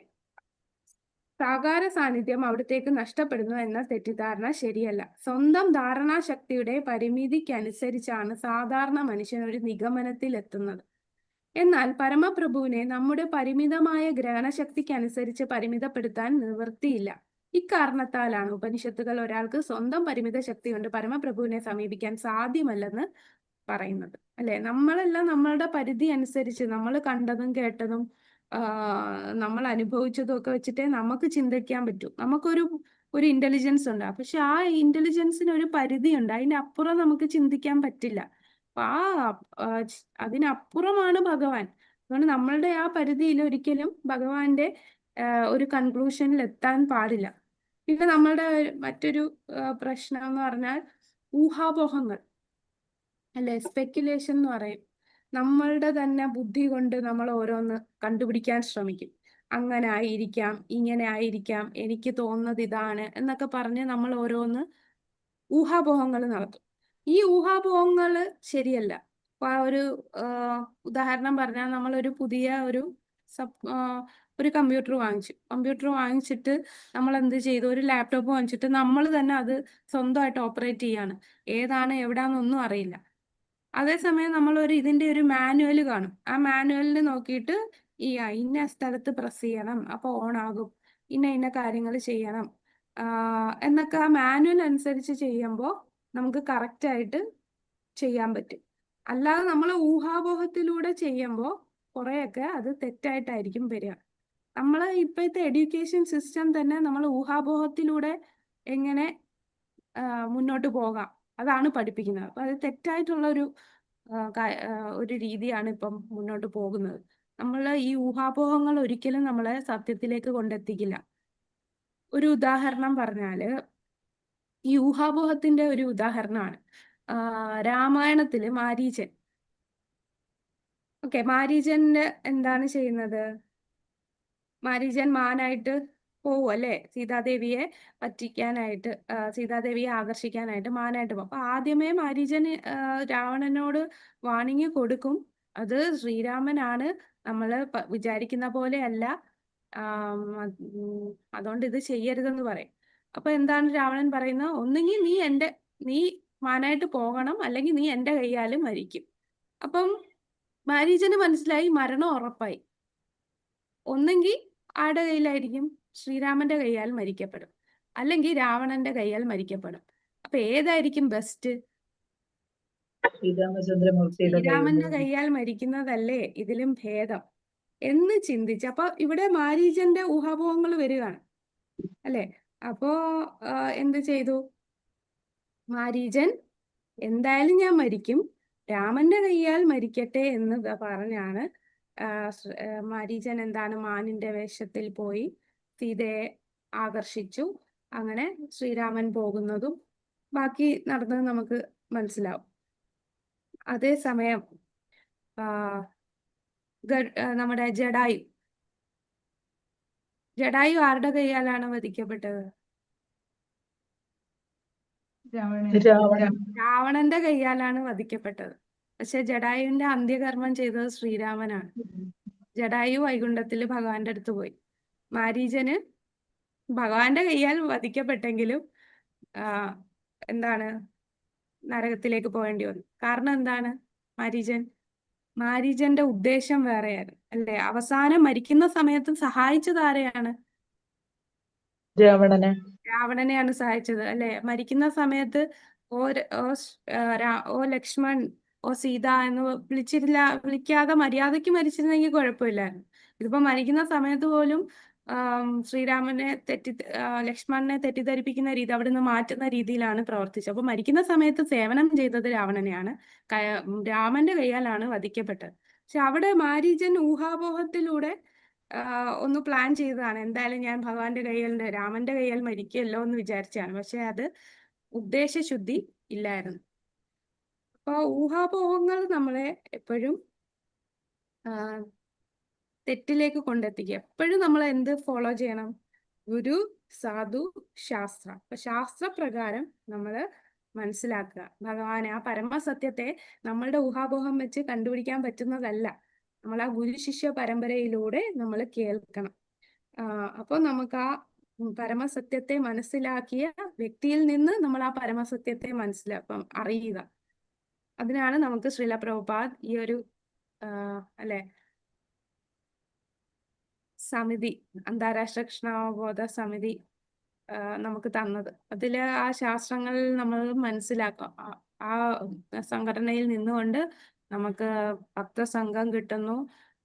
സാകാര സാന്നിധ്യം അവിടത്തേക്ക് നഷ്ടപ്പെടുന്നു എന്ന തെറ്റിദ്ധാരണ ശരിയല്ല. സ്വന്തം ധാരണാശക്തിയുടെ പരിമിതിക്കനുസരിച്ചാണ് സാധാരണ മനുഷ്യൻ ഒരു നിഗമനത്തിൽ എത്തുന്നത്. എന്നാൽ പരമപ്രഭുവിനെ നമ്മുടെ പരിമിതമായ ഗ്രഹണശക്തിക്കനുസരിച്ച് പരിമിതപ്പെടുത്താൻ നിവൃത്തിയില്ല. ഇക്കാരണത്താലാണ് ഉപനിഷത്തുകൾ ഒരാൾക്ക് സ്വന്തം പരിമിത ശക്തി കൊണ്ട് പരമപ്രഭുവിനെ സമീപിക്കാൻ സാധ്യമല്ലെന്ന് പറയുന്നത്, അല്ലെ? നമ്മളെല്ലാം നമ്മളുടെ പരിധി അനുസരിച്ച് നമ്മൾ കണ്ടതും കേട്ടതും നമ്മൾ അനുഭവിച്ചതും ഒക്കെ വെച്ചിട്ടേ നമുക്ക് ചിന്തിക്കാൻ പറ്റൂ. നമുക്കൊരു ഇന്റലിജൻസ് ഉണ്ട്, പക്ഷെ ആ ഇന്റലിജൻസിന് ഒരു പരിധിയുണ്ട്. അതിന്റെ അപ്പുറം നമുക്ക് ചിന്തിക്കാൻ പറ്റില്ല. അപ്പൊ അതിനപ്പുറമാണ് ഭഗവാൻ. അതുകൊണ്ട് നമ്മളുടെ ആ പരിധിയിൽ ഒരിക്കലും ഭഗവാന്റെ ഒരു കൺക്ലൂഷനിൽ എത്താൻ പാടില്ല. പിന്നെ നമ്മളുടെ മറ്റൊരു പ്രശ്നം എന്ന് പറഞ്ഞാൽ ഊഹാപോഹങ്ങൾ, അല്ലെ? സ്പെക്കുലേഷൻ എന്ന് പറയും. നമ്മളുടെ തന്നെ ബുദ്ധി കൊണ്ട് നമ്മൾ ഓരോന്ന് കണ്ടുപിടിക്കാൻ ശ്രമിക്കും. അങ്ങനെ ആയിരിക്കാം, ഇങ്ങനെ ആയിരിക്കാം, എനിക്ക് തോന്നുന്നത് ഇതാണ് എന്നൊക്കെ പറഞ്ഞ് നമ്മൾ ഓരോന്ന് ഊഹാപോഹങ്ങൾ നടത്തും. ഈ ഊഹാപോഹങ്ങൾ ശരിയല്ല. അപ്പൊ ഒരു ഉദാഹരണം പറഞ്ഞാൽ, നമ്മളൊരു പുതിയ ഒരു കമ്പ്യൂട്ടർ വാങ്ങിച്ചിട്ട് നമ്മൾ എന്ത് ചെയ്തു? ഒരു ലാപ്ടോപ്പ് വാങ്ങിച്ചിട്ട് നമ്മൾ തന്നെ അത് സ്വന്തമായിട്ട് ഓപ്പറേറ്റ് ചെയ്യാണ്. ഏതാണ് എവിടാന്നൊന്നും അറിയില്ല. അതേസമയം ഇതിന്റെ ഒരു മാനുവൽ കാണും. ആ മാനുവലിൽ നോക്കിയിട്ട് ഇന്ന സ്ഥലത്ത് പ്രസ് ചെയ്യണം, അപ്പൊ ഓൺ ആകും, ഇന്ന കാര്യങ്ങൾ ചെയ്യണം എന്നൊക്കെ ആ മാനുവൽ അനുസരിച്ച് ചെയ്യുമ്പോൾ നമുക്ക് കറക്റ്റ് ആയിട്ട് ചെയ്യാൻ പറ്റും. അല്ലാതെ നമ്മൾ ഊഹാപോഹത്തിലൂടെ ചെയ്യുമ്പോൾ കുറെയൊക്കെ അത് തെറ്റായിട്ടായിരിക്കും വരിക. നമ്മൾ ഇപ്പോഴത്തെ എഡ്യൂക്കേഷൻ സിസ്റ്റം തന്നെ നമ്മൾ ഊഹാപോഹത്തിലൂടെ എങ്ങനെ മുന്നോട്ട് പോകാം അതാണ് പഠിപ്പിക്കുന്നത്. അപ്പൊ അത് തെറ്റായിട്ടുള്ള ഒരു രീതിയാണ് ഇപ്പം മുന്നോട്ട് പോകുന്നത്. നമ്മൾ ഈ ഊഹാപോഹങ്ങൾ ഒരിക്കലും നമ്മളെ സത്യത്തിലേക്ക് കൊണ്ടെത്തിക്കില്ല. ഒരു ഉദാഹരണം പറഞ്ഞാല്, ഈ ഊഹാപോഹത്തിന്റെ ഒരു ഉദാഹരണമാണ് രാമായണത്തില് മാരീചൻ. മാരീചന്റെ എന്താണ് ചെയ്യുന്നത്? മാരീചൻ മാനായിട്ട് പോവും, അല്ലെ? സീതാദേവിയെ പറ്റിക്കാനായിട്ട്, സീതാദേവിയെ ആകർഷിക്കാനായിട്ട് മാനായിട്ട് പോകും. അപ്പൊ ആദ്യമേ മാരീചൻ രാവണനോട് വാണിംഗ് കൊടുക്കും, അത് ശ്രീരാമനാണ്, നമ്മള് വിചാരിക്കുന്ന പോലെ അല്ല, അതുകൊണ്ട് ഇത് ചെയ്യരുതെന്ന് പറയും. അപ്പൊ എന്താണ് രാവണൻ പറയുന്നത്? ഒന്നുകിൽ നീ മാനായിട്ട് പോകണം, അല്ലെങ്കിൽ നീ എന്റെ കൈയാലും മരിക്കും. അപ്പം മാരീചന് മനസ്സിലായി മരണം ഉറപ്പായി. ഒന്നെങ്കിൽ ആരുടെ കയ്യിലായിരിക്കും? ശ്രീരാമന്റെ കൈയാൽ മരിക്കപ്പെടും, അല്ലെങ്കിൽ രാവണന്റെ കൈയാൽ മരിക്കപ്പെടും. അപ്പൊ ഏതായിരിക്കും ബെസ്റ്റ്? ശ്രീരാമന്റെ കൈയാൽ മരിക്കുന്നതല്ലേ ഇതിലും ഭേദം എന്ന് ചിന്തിച്ച്, അപ്പൊ ഇവിടെ മാരീചന്റെ ഊഹാപോഹങ്ങൾ വരികയാണ്, അല്ലെ? അപ്പോ എന്ത് ചെയ്തു മാരീചൻ? എന്തായാലും ഞാൻ മരിക്കും, രാമന്റെ കൈയാൽ മരിക്കട്ടെ എന്ന് പറഞ്ഞാണ് മാരീചൻ എന്താണ് മാനിന്റെ വേഷത്തിൽ പോയി സീതയെ ആകർഷിച്ചു. അങ്ങനെ ശ്രീരാമൻ പോകുന്നതും ബാക്കി നടന്നത് നമുക്ക് മനസ്സിലാവും. അതേസമയം നമ്മുടെ ജടായു ആരുടെ കൈയാലാണ് വധിക്കപ്പെട്ടത്? രാവണൻ രാവണൻ രാവണന്റെ കയ്യാലാണ് വധിക്കപ്പെട്ടത്. പക്ഷെ ജടായുവിന്റെ അന്ത്യകർമ്മം ചെയ്തത് ശ്രീരാമനാണ്. ജടായു വൈകുണ്ഠത്തില് ഭഗവാന്റെ അടുത്ത് പോയി. മാരീചന് ഭഗവാന്റെ കയ്യാൽ വധിക്കപ്പെട്ടെങ്കിലും എന്താണ് നരകത്തിലേക്ക് പോകേണ്ടി വന്നു. കാരണം എന്താണ്? മാരീചന്റെ ഉദ്ദേശം വേറെയായിരുന്നു അല്ലേ? അവസാനം മരിക്കുന്ന സമയത്ത് സഹായിച്ചത് ആരെയാണ്? രാവണനെയാണ് സഹായിച്ചത് അല്ലെ? മരിക്കുന്ന സമയത്ത് ഓ ലക്ഷ്മൺ, ഓ സീത എന്ന് വിളിക്കാതെ മര്യാദയ്ക്ക് മരിച്ചിരുന്നെങ്കിൽ കുഴപ്പമില്ലായിരുന്നു. ഇതിപ്പോ മരിക്കുന്ന സമയത്ത് പോലും ശ്രീരാമനെ ലക്ഷ്മണനെ തെറ്റിദ്ധരിപ്പിക്കുന്ന രീതി, അവിടുന്ന് മാറ്റുന്ന രീതിയിലാണ് പ്രവർത്തിച്ചത്. അപ്പൊ മരിക്കുന്ന സമയത്ത് സേവനം ചെയ്തത് രാവണനെയാണ്. രാമന്റെ കയ്യാലാണ് വധിക്കപ്പെട്ടത്. പക്ഷെ അവിടെ മാരീചൻ ഊഹാപോഹത്തിലൂടെ ഒന്ന് പ്ലാൻ ചെയ്തതാണ്. എന്തായാലും ഞാൻ ഭഗവാന്റെ കയ്യിൽ, രാമന്റെ കയ്യിൽ മരിക്കുമല്ലോ എന്ന് വിചാരിച്ചാണ്. പക്ഷെ അത് ഉദ്ദേശശുദ്ധി ഇല്ലായിരുന്നു. അപ്പൊ ഊഹാപോഹങ്ങൾ നമ്മളെ എപ്പോഴും തെറ്റിലേക്ക് കൊണ്ടെത്തിക്കുക. എപ്പോഴും നമ്മൾ എന്ത് ഫോളോ ചെയ്യണം? ഗുരു, സാധു, ശാസ്ത്ര. അപ്പൊ ശാസ്ത്രപ്രകാരം നമ്മൾ മനസ്സിലാക്കുക. ഭഗവാനെ, ആ പരമസത്യത്തെ നമ്മളുടെ ഊഹാപോഹം വെച്ച് കണ്ടുപിടിക്കാൻ പറ്റുന്നതല്ല. നമ്മൾ ആ ഗുരു ശിഷ്യ പരമ്പരയിലൂടെ നമ്മൾ കേൾക്കണം. അപ്പോൾ നമുക്ക് ആ പരമസത്യത്തെ മനസ്സിലാക്കിയ വ്യക്തിയിൽ നിന്ന് നമ്മൾ ആ പരമസത്യത്തെ അറിയുക. അതിനാണ് നമുക്ക് ശ്രീല പ്രഭുപാദ് ഈ ഒരു സമിതി, അന്താരാഷ്ട്ര കൃഷ്ണാവബോധ സമിതി നമുക്ക് തന്നത്. അതില് ആ ശാസ്ത്രങ്ങൾ നമ്മൾ മനസ്സിലാക്കാം. ആ സംഘടനയിൽ നിന്നുകൊണ്ട് നമുക്ക് ഭക്തസംഘം കിട്ടുന്നു,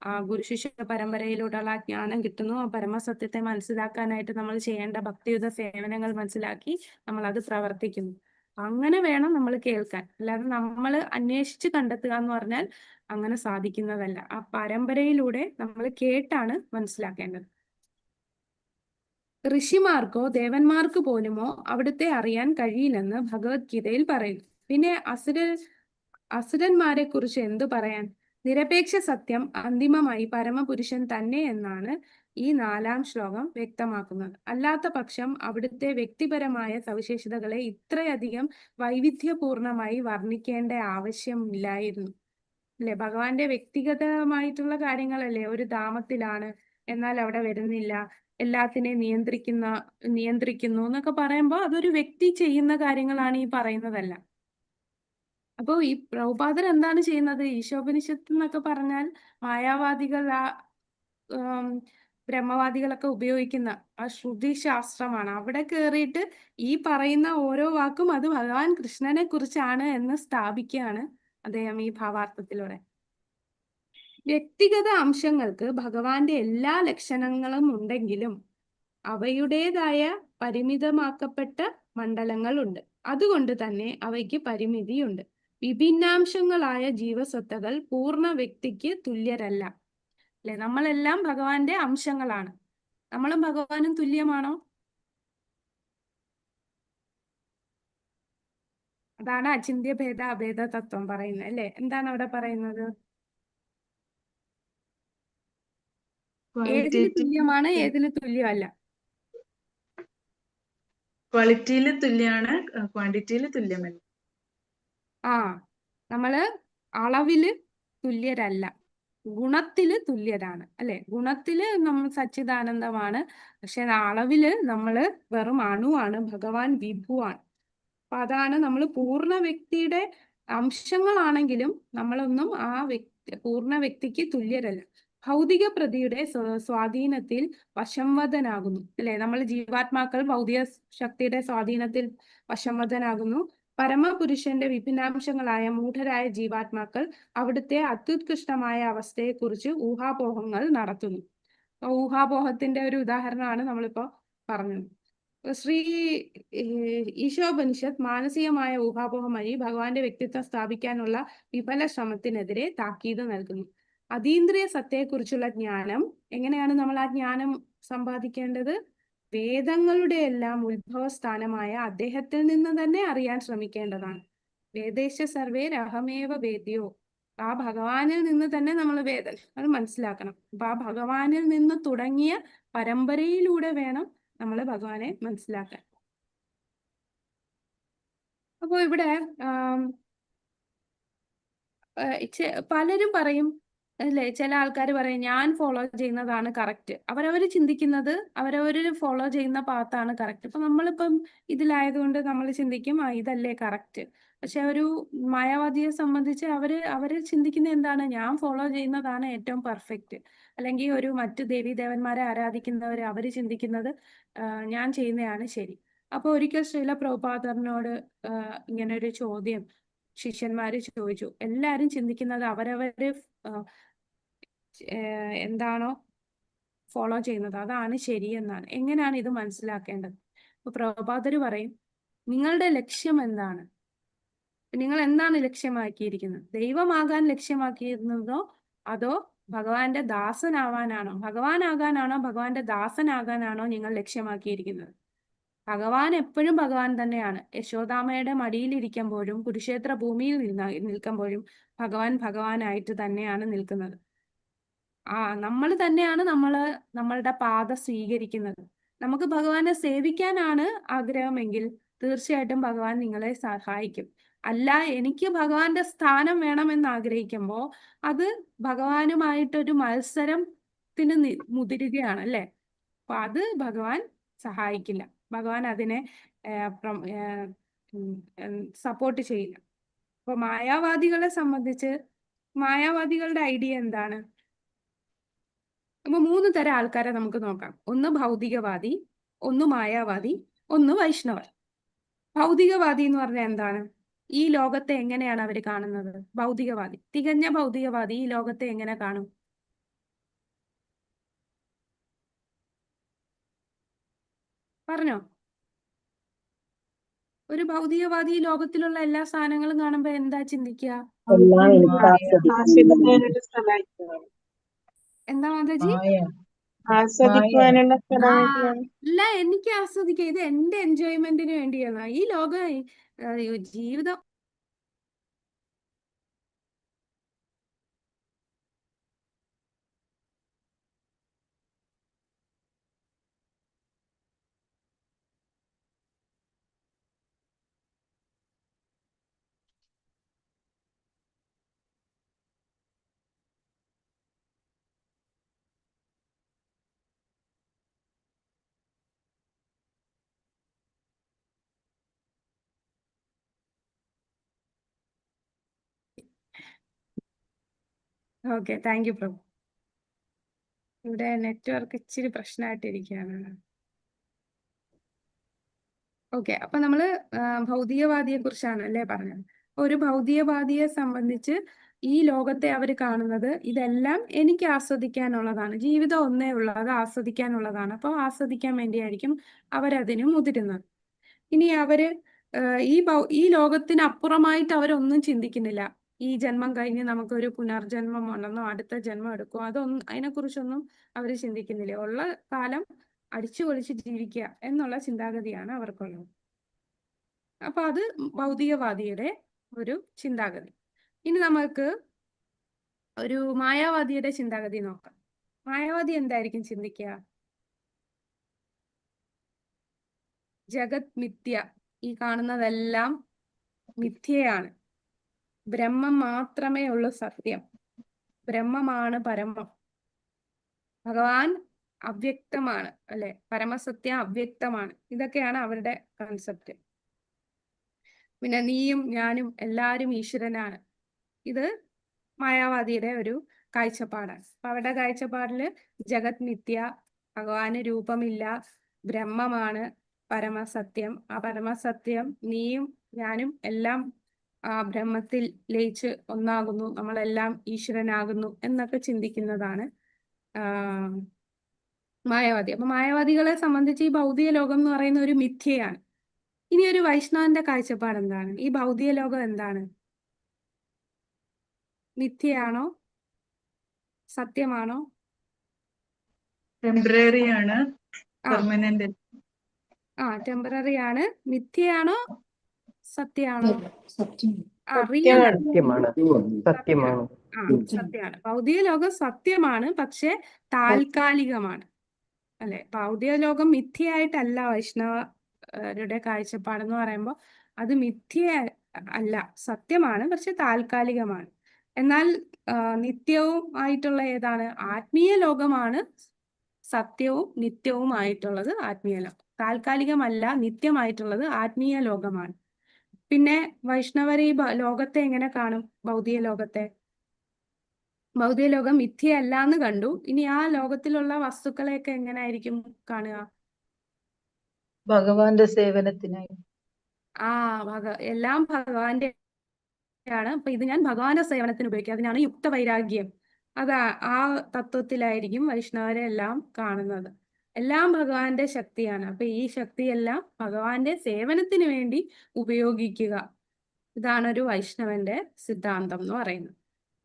ആ ഗുരുശിഷ്യ പരമ്പരയിലൂടെയുള്ള ആ ജ്ഞാനം കിട്ടുന്നു. ആ പരമസത്യത്തെ മനസ്സിലാക്കാനായിട്ട് നമ്മൾ ചെയ്യേണ്ട ഭക്തിയുത സേവനങ്ങൾ മനസ്സിലാക്കി നമ്മൾ അത് പ്രവർത്തിക്കുന്നു. അങ്ങനെ വേണം നമ്മൾ കേൾക്കാൻ. അല്ലാതെ നമ്മൾ അന്വേഷിച്ച് കണ്ടെത്തുക എന്ന് പറഞ്ഞാൽ അങ്ങനെ സാധിക്കുന്നതല്ല. ആ പരമ്പരയിലൂടെ നമ്മൾ കേട്ടാണ് മനസ്സിലാക്കേണ്ടത്. ഋഷിമാർക്കോ ദേവന്മാർക്ക് പോലുമോ അവിടുത്തെ അറിയാൻ കഴിയില്ലെന്ന് ഭഗവത്ഗീതയിൽ പറയുന്നു. പിന്നെ അസുരന്മാരെ കുറിച്ച് എന്തു പറയാൻ? നിരപേക്ഷ സത്യം അന്തിമമായി പരമപുരുഷൻ തന്നെ എന്നാണ് ഈ 4-ാം ശ്ലോകം വ്യക്തമാക്കുന്നത്. അല്ലാത്ത പക്ഷം അവിടുത്തെ വ്യക്തിപരമായ സവിശേഷതകളെ ഇത്രയധികം വൈവിധ്യപൂർണമായി വർണ്ണിക്കേണ്ട ആവശ്യമില്ലായിരുന്നു അല്ലെ? ഭഗവാന്റെ വ്യക്തിഗതമായിട്ടുള്ള കാര്യങ്ങളല്ലേ, ഒരു ധാമത്തിലാണ് എന്നാൽ അവിടെ വരുന്നില്ല, എല്ലാത്തിനെയും നിയന്ത്രിക്കുന്നു എന്നൊക്കെ പറയുമ്പോൾ അതൊരു വ്യക്തി ചെയ്യുന്ന കാര്യങ്ങളാണ്, ഈ പറയുന്നതല്ല. അപ്പോ ഈ പ്രഭുപാദർ എന്താണ് ചെയ്യുന്നത്? ഈശോപനിഷത്ത് എന്നൊക്കെ പറഞ്ഞാൽ മായാവാദികൾ, ബ്രഹ്മവാദികളൊക്കെ ഉപയോഗിക്കുന്ന ആ ശ്രുതി ശാസ്ത്രമാണ്. അവിടെ കയറിയിട്ട് ഈ പറയുന്ന ഓരോ വാക്കും അത് ഭഗവാൻ കൃഷ്ണനെ കുറിച്ചാണ് എന്ന് സ്ഥാപിക്കുകയാണ് അദ്ദേഹം ഈ ഭാവാർത്ഥത്തിലൂടെ. വ്യക്തിഗത അംശങ്ങൾക്ക് ഭഗവാന്റെ എല്ലാ ലക്ഷണങ്ങളും ഉണ്ടെങ്കിലും അവയുടേതായ പരിമിതമാക്കപ്പെട്ട മണ്ഡലങ്ങളുണ്ട്. അതുകൊണ്ട് തന്നെ അവയ്ക്ക് പരിമിതിയുണ്ട്. വിഭിന്നാംശങ്ങളായ ജീവസത്തകൾ പൂർണ്ണ വ്യക്തിക്ക് തുല്യരല്ല അല്ലെ? നമ്മളെല്ലാം ഭഗവാന്റെ അംശങ്ങളാണ്. നമ്മളും ഭഗവാനും തുല്യമാണോ? അതാണ് അചിന്ത്യ ഭേദ അഭേദ തത്വം പറയുന്നത് അല്ലെ? എന്താണ് അവിടെ പറയുന്നത്? ഏതിന് തുല്യമാണ്, ഏതിന് തുല്യമല്ല? ക്വാളിറ്റിയിൽ തുല്യമാണ്, ക്വാണ്ടിറ്റിയിൽ തുല്യമല്ല. നമ്മള് അളവില് തുല്യരല്ല, ഗുണത്തില് തുല്യരാണ് അല്ലെ? ഗുണത്തില് നമ്മൾ സച്ചിദാനന്ദമാണ്, പക്ഷെ അളവില് നമ്മള് വെറും അണുവാണ്. ഭഗവാൻ വിഭുവാണ്. അപ്പൊ അതാണ് നമ്മൾ പൂർണ്ണ വ്യക്തിയുടെ അംശങ്ങളാണെങ്കിലും നമ്മളൊന്നും ആ പൂർണ്ണ വ്യക്തിക്ക് തുല്യരല്ല. ഭൗതിക പ്രതിയുടെ സ്വാധീനത്തിൽ വശംവദനാകുന്നു അല്ലെ? നമ്മൾ ജീവാത്മാക്കൾ ഭൗതിക ശക്തിയുടെ സ്വാധീനത്തിൽ വശംവദനാകുന്നു. പരമപുരുഷന്റെ വിഭിന്നാംശങ്ങളായ മൂഢരായ ജീവാത്മാക്കൾ അവിടുത്തെ അത്യുത്കൃഷ്ടമായ അവസ്ഥയെക്കുറിച്ച് ഊഹാപോഹങ്ങൾ നടത്തുന്നു. ഊഹാപോഹത്തിന്റെ ഒരു ഉദാഹരണമാണ് നമ്മളിപ്പോ പറഞ്ഞത്. ശ്രീ ഈശോപനിഷത്ത് മാനസികമായ ഊഹാപോഹം വഴി ഭഗവാന്റെ വ്യക്തിത്വം സ്ഥാപിക്കാനുള്ള വിഫല ശ്രമത്തിനെതിരെ താക്കീത് നൽകുന്നു. അതീന്ദ്രിയ സത്തയെക്കുറിച്ചുള്ള ജ്ഞാനം, എങ്ങനെയാണ് നമ്മൾ ആ ജ്ഞാനം സമ്പാദിക്കേണ്ടത്? വേദങ്ങളുടെ എല്ലാം ഉത്ഭവസ്ഥാനമായ അദ്ദേഹത്തിൽ നിന്ന് തന്നെ അറിയാൻ ശ്രമിക്കേണ്ടതാണ്. വേദേശ സർവേ അഹമേവ വേദ്യോ. ആ ഭഗവാനിൽ നിന്ന് തന്നെ നമ്മൾ വേദങ്ങൾ മനസ്സിലാക്കണം. അപ്പൊ ആ ഭഗവാനിൽ നിന്ന് തുടങ്ങിയ പരമ്പരയിലൂടെ വേണം നമ്മൾ ഭഗവാനെ മനസ്സിലാക്കാൻ. അപ്പോൾ ഇവിടെ പലരും പറയും അല്ലേ, ചില ആൾക്കാർ പറയും ഞാൻ ഫോളോ ചെയ്യുന്നതാണ് കറക്റ്റ്. അവരവർ ചിന്തിക്കുന്നത് അവരവർ ഫോളോ ചെയ്യുന്ന പാത്താണ് കറക്റ്റ്. ഇപ്പൊ നമ്മളിപ്പം ഇതിലായതുകൊണ്ട് നമ്മൾ ചിന്തിക്കും ഇതല്ലേ കറക്റ്റ്. പക്ഷെ ഒരു മായാവാദിയെ സംബന്ധിച്ച് അവര് ചിന്തിക്കുന്ന എന്താണ്, ഞാൻ ഫോളോ ചെയ്യുന്നതാണ് ഏറ്റവും പെർഫെക്റ്റ്. അല്ലെങ്കിൽ ഒരു മറ്റു ദേവീദേവന്മാരെ ആരാധിക്കുന്നവർ അവര് ചിന്തിക്കുന്നത് ഞാൻ ചെയ്യുന്നതാണ് ശരി. അപ്പൊ ഒരിക്കൽ ശ്രീല പ്രഭുപാദറിനോട് ഇങ്ങനെ ഒരു ചോദ്യം ശിഷ്യന്മാര് ചോദിച്ചു. എല്ലാരും ചിന്തിക്കുന്നത് അവരവര് എന്താണോ ഫോളോ ചെയ്യുന്നത് അതാണ് ശരിയെന്നാണ്. എങ്ങനെയാണ് ഇത് മനസ്സിലാക്കേണ്ടത്? അപ്പൊ പ്രഭുപാദര് പറയും, നിങ്ങളുടെ ലക്ഷ്യം എന്താണ്? നിങ്ങൾ എന്താണ് ലക്ഷ്യമാക്കിയിരിക്കുന്നത്? ദൈവമാകാൻ ലക്ഷ്യമാക്കിയിരുന്നതോ അതോ ഭഗവാന്റെ ദാസനാവാനാണോ? ഭഗവാനാകാനാണോ ഭഗവാന്റെ ദാസനാകാനാണോ നിങ്ങൾ ലക്ഷ്യമാക്കിയിരിക്കുന്നത്? ഭഗവാൻ എപ്പോഴും ഭഗവാൻ തന്നെയാണ്. യശോദാമയുടെ മടിയിലിരിക്കുമ്പോഴും കുരുക്ഷേത്ര ഭൂമിയിൽ നിൽക്കുമ്പോഴും ഭഗവാൻ ഭഗവാനായിട്ട് തന്നെയാണ് നിൽക്കുന്നത്. നമ്മൾ തന്നെയാണ് നമ്മളുടെ പാത സ്വീകരിക്കുന്നത്. നമുക്ക് ഭഗവാനെ സേവിക്കാനാണ് ആഗ്രഹമെങ്കിൽ തീർച്ചയായിട്ടും ഭഗവാൻ നിങ്ങളെ സഹായിക്കും. അല്ല, എനിക്ക് ഭഗവാന്റെ സ്ഥാനം വേണമെന്ന് ആഗ്രഹിക്കുമ്പോൾ അത് ഭഗവാനുമായിട്ടൊരു മത്സരത്തിന് മുതിരുകയാണ് അല്ലേ. അപ്പൊ അത് ഭഗവാൻ സഹായിക്കില്ല. ഭഗവാൻ അതിനെ സപ്പോർട്ട് ചെയ്യില്ല. അപ്പൊ മായാവാദികളെ സംബന്ധിച്ച് മായാവാദികളുടെ ഐഡിയ എന്താണ്? അപ്പൊ 3 തരം ആൾക്കാരെ നമുക്ക് നോക്കാം. ഒന്ന് ഭൗതികവാദി, ഒന്ന് മായാവാദി, ഒന്ന് വൈഷ്ണവർ. ഭൗതികവാദി എന്ന് പറഞ്ഞാൽ എന്താണ്? ഈ ലോകത്തെ എങ്ങനെയാണ് അവർ കാണുന്നത്? ഭൗതികവാദി, തികഞ്ഞ ഭൗതികവാദി ഈ ലോകത്തെ എങ്ങനെ കാണും? പറഞ്ഞോ. ഒരു ഭൗതികവാദി ഈ ലോകത്തിലുള്ള എല്ലാ സാധനങ്ങളും കാണുമ്പോ എന്താ ചിന്തിക്കുക? എന്താ മാതാജി? അല്ല, എനിക്ക് ആസ്വദിക്കാം. ഇത് എന്റെ എൻജോയ്മെന്റിന് വേണ്ടിയാണ്. ഈ ജീവിതം ഓക്കെ, താങ്ക് യു പ്രഭു. ഇവിടെ നെറ്റ്വർക്ക് ഇച്ചിരി പ്രശ്നമായിട്ടിരിക്കുകയാണ്. ഓക്കെ, അപ്പൊ നമ്മള് ഭൗതികവാദിയെ കുറിച്ചാണ് അല്ലേ പറഞ്ഞത്. ഒരു ഭൗതികവാദിയെ സംബന്ധിച്ച് ഈ ലോകത്തെ അവർ കാണുന്നത് ഇതെല്ലാം എനിക്ക് ആസ്വദിക്കാനുള്ളതാണ്. ജീവിതം ഒന്നേ ഉള്ളൂ, അത് ആസ്വദിക്കാനുള്ളതാണ്. അപ്പോൾ ആസ്വദിക്കാൻ വേണ്ടിയായിരിക്കും അവരതിന് മുതിരുന്നത്. ഇനി അവര് ഈ ലോകത്തിന് അപ്പുറമായിട്ട് അവരൊന്നും ചിന്തിക്കുന്നില്ല. ഈ ജന്മം കഴിഞ്ഞ് നമുക്കൊരു പുനർജന്മം ഉണ്ടെന്നോ അടുത്ത ജന്മം എടുക്കുമോ അതൊന്നും അതിനെക്കുറിച്ചൊന്നും അവർ ചിന്തിക്കുന്നില്ല. ഉള്ള കാലം അടിച്ചു പൊളിച്ച് ജീവിക്കുക എന്നുള്ള ചിന്താഗതിയാണ് അവർക്കുള്ളത്. അപ്പൊ അത് ഭൗതികവാദിയുടെ ഒരു ചിന്താഗതി. ഇനി നമുക്ക് ഒരു മായാവാദിയുടെ ചിന്താഗതി നോക്കാം. മായാവാദി എന്തായിരിക്കും ചിന്തിക്കുക? ജഗത് മിഥ്യ, ഈ കാണുന്നതെല്ലാം മിഥ്യയാണ്. ബ്രഹ്മം മാത്രമേ ഉള്ളൂ സത്യം. ബ്രഹ്മമാണ് പരമം. ഭഗവാൻ അവ്യക്തമാണ് അല്ലെ, പരമസത്യം അവ്യക്തമാണ്. ഇതൊക്കെയാണ് അവരുടെ കൺസെപ്റ്റ്. പിന്നെ നീയും ഞാനും എല്ലാവരും ഈശ്വരനാണ്. ഇത് മായാവാദിയുടെ ഒരു കാഴ്ചപ്പാടാണ്. അപ്പൊ അവരുടെ കാഴ്ചപ്പാടില് ജഗത് മിഥ്യ, ഭഗവാന് രൂപമില്ല, ബ്രഹ്മമാണ് പരമസത്യം. ആ പരമസത്യം നീയും ഞാനും എല്ലാം ആ ബ്രഹ്മത്തിൽ ലയിച്ച് ഒന്നാകുന്നു, നമ്മളെല്ലാം ഈശ്വരനാകുന്നു എന്നൊക്കെ ചിന്തിക്കുന്നതാണ് മായാവാദി. അപ്പൊ മായാവാദികളെ സംബന്ധിച്ച് ഈ ഭൗതിക ലോകം എന്ന് പറയുന്ന ഒരു മിഥ്യയാണ്. ഇനി ഒരു വൈഷ്ണവന്റെ കാഴ്ചപ്പാട് എന്താണ്? ഈ ഭൗതിക ലോകം എന്താണ്? മിഥ്യയാണോ സത്യമാണോ? ടെമ്പററി ആണ്, പെർമനന്റ്. ടെമ്പററി ആണ്. മിഥ്യയാണോ സത്യമാണോ? സത്യമാണ്. ഭൗതിക ലോകം സത്യമാണ്, പക്ഷെ താൽക്കാലികമാണ് അല്ലെ. ഭൗതിക ലോകം മിഥ്യയായിട്ടല്ല വൈഷ്ണവ വൈഷ്ണവരുടെ കാഴ്ചപ്പാടെന്ന് പറയുമ്പോൾ അത് മിഥ്യ അല്ല, സത്യമാണ്, പക്ഷെ താൽക്കാലികമാണ്. എന്നാൽ നിത്യവും ആയിട്ടുള്ള ഏതാണ്? ആത്മീയ ലോകമാണ് സത്യവും നിത്യവുമായിട്ടുള്ളത്. ആത്മീയ ലോകം താൽക്കാലികമല്ല, നിത്യമായിട്ടുള്ളത് ആത്മീയ ലോകമാണ്. പിന്നെ വൈഷ്ണവർ ഈ ലോകത്തെ എങ്ങനെ കാണും? ഭൗതിക ലോകത്തെ, ഭൗതിക ലോകം മിഥ്യയല്ല എന്ന് കണ്ടു. ഇനി ആ ലോകത്തിലുള്ള വസ്തുക്കളെയൊക്കെ എങ്ങനെയായിരിക്കും കാണുക? ഭഗവാന്റെ സേവനത്തിനായി. എല്ലാം ഭഗവാന്റെ ആണ്. അപ്പൊ ഇത് ഞാൻ ഭഗവാന്റെ സേവനത്തിന് ഉപയോഗിക്കുക, അതിനാണ് യുക്തവൈരാഗ്യം. ആ തത്വത്തിലായിരിക്കും വൈഷ്ണവരെ എല്ലാം കാണുന്നത്. എല്ലാം ഭഗവാന്റെ ശക്തിയാണ്. അപ്പൊ ഈ ശക്തിയെല്ലാം ഭഗവാന്റെ സേവനത്തിന് വേണ്ടി ഉപയോഗിക്കുക. ഇതാണ് ഒരു വൈഷ്ണവന്റെ സിദ്ധാന്തം എന്ന് പറയുന്നത്.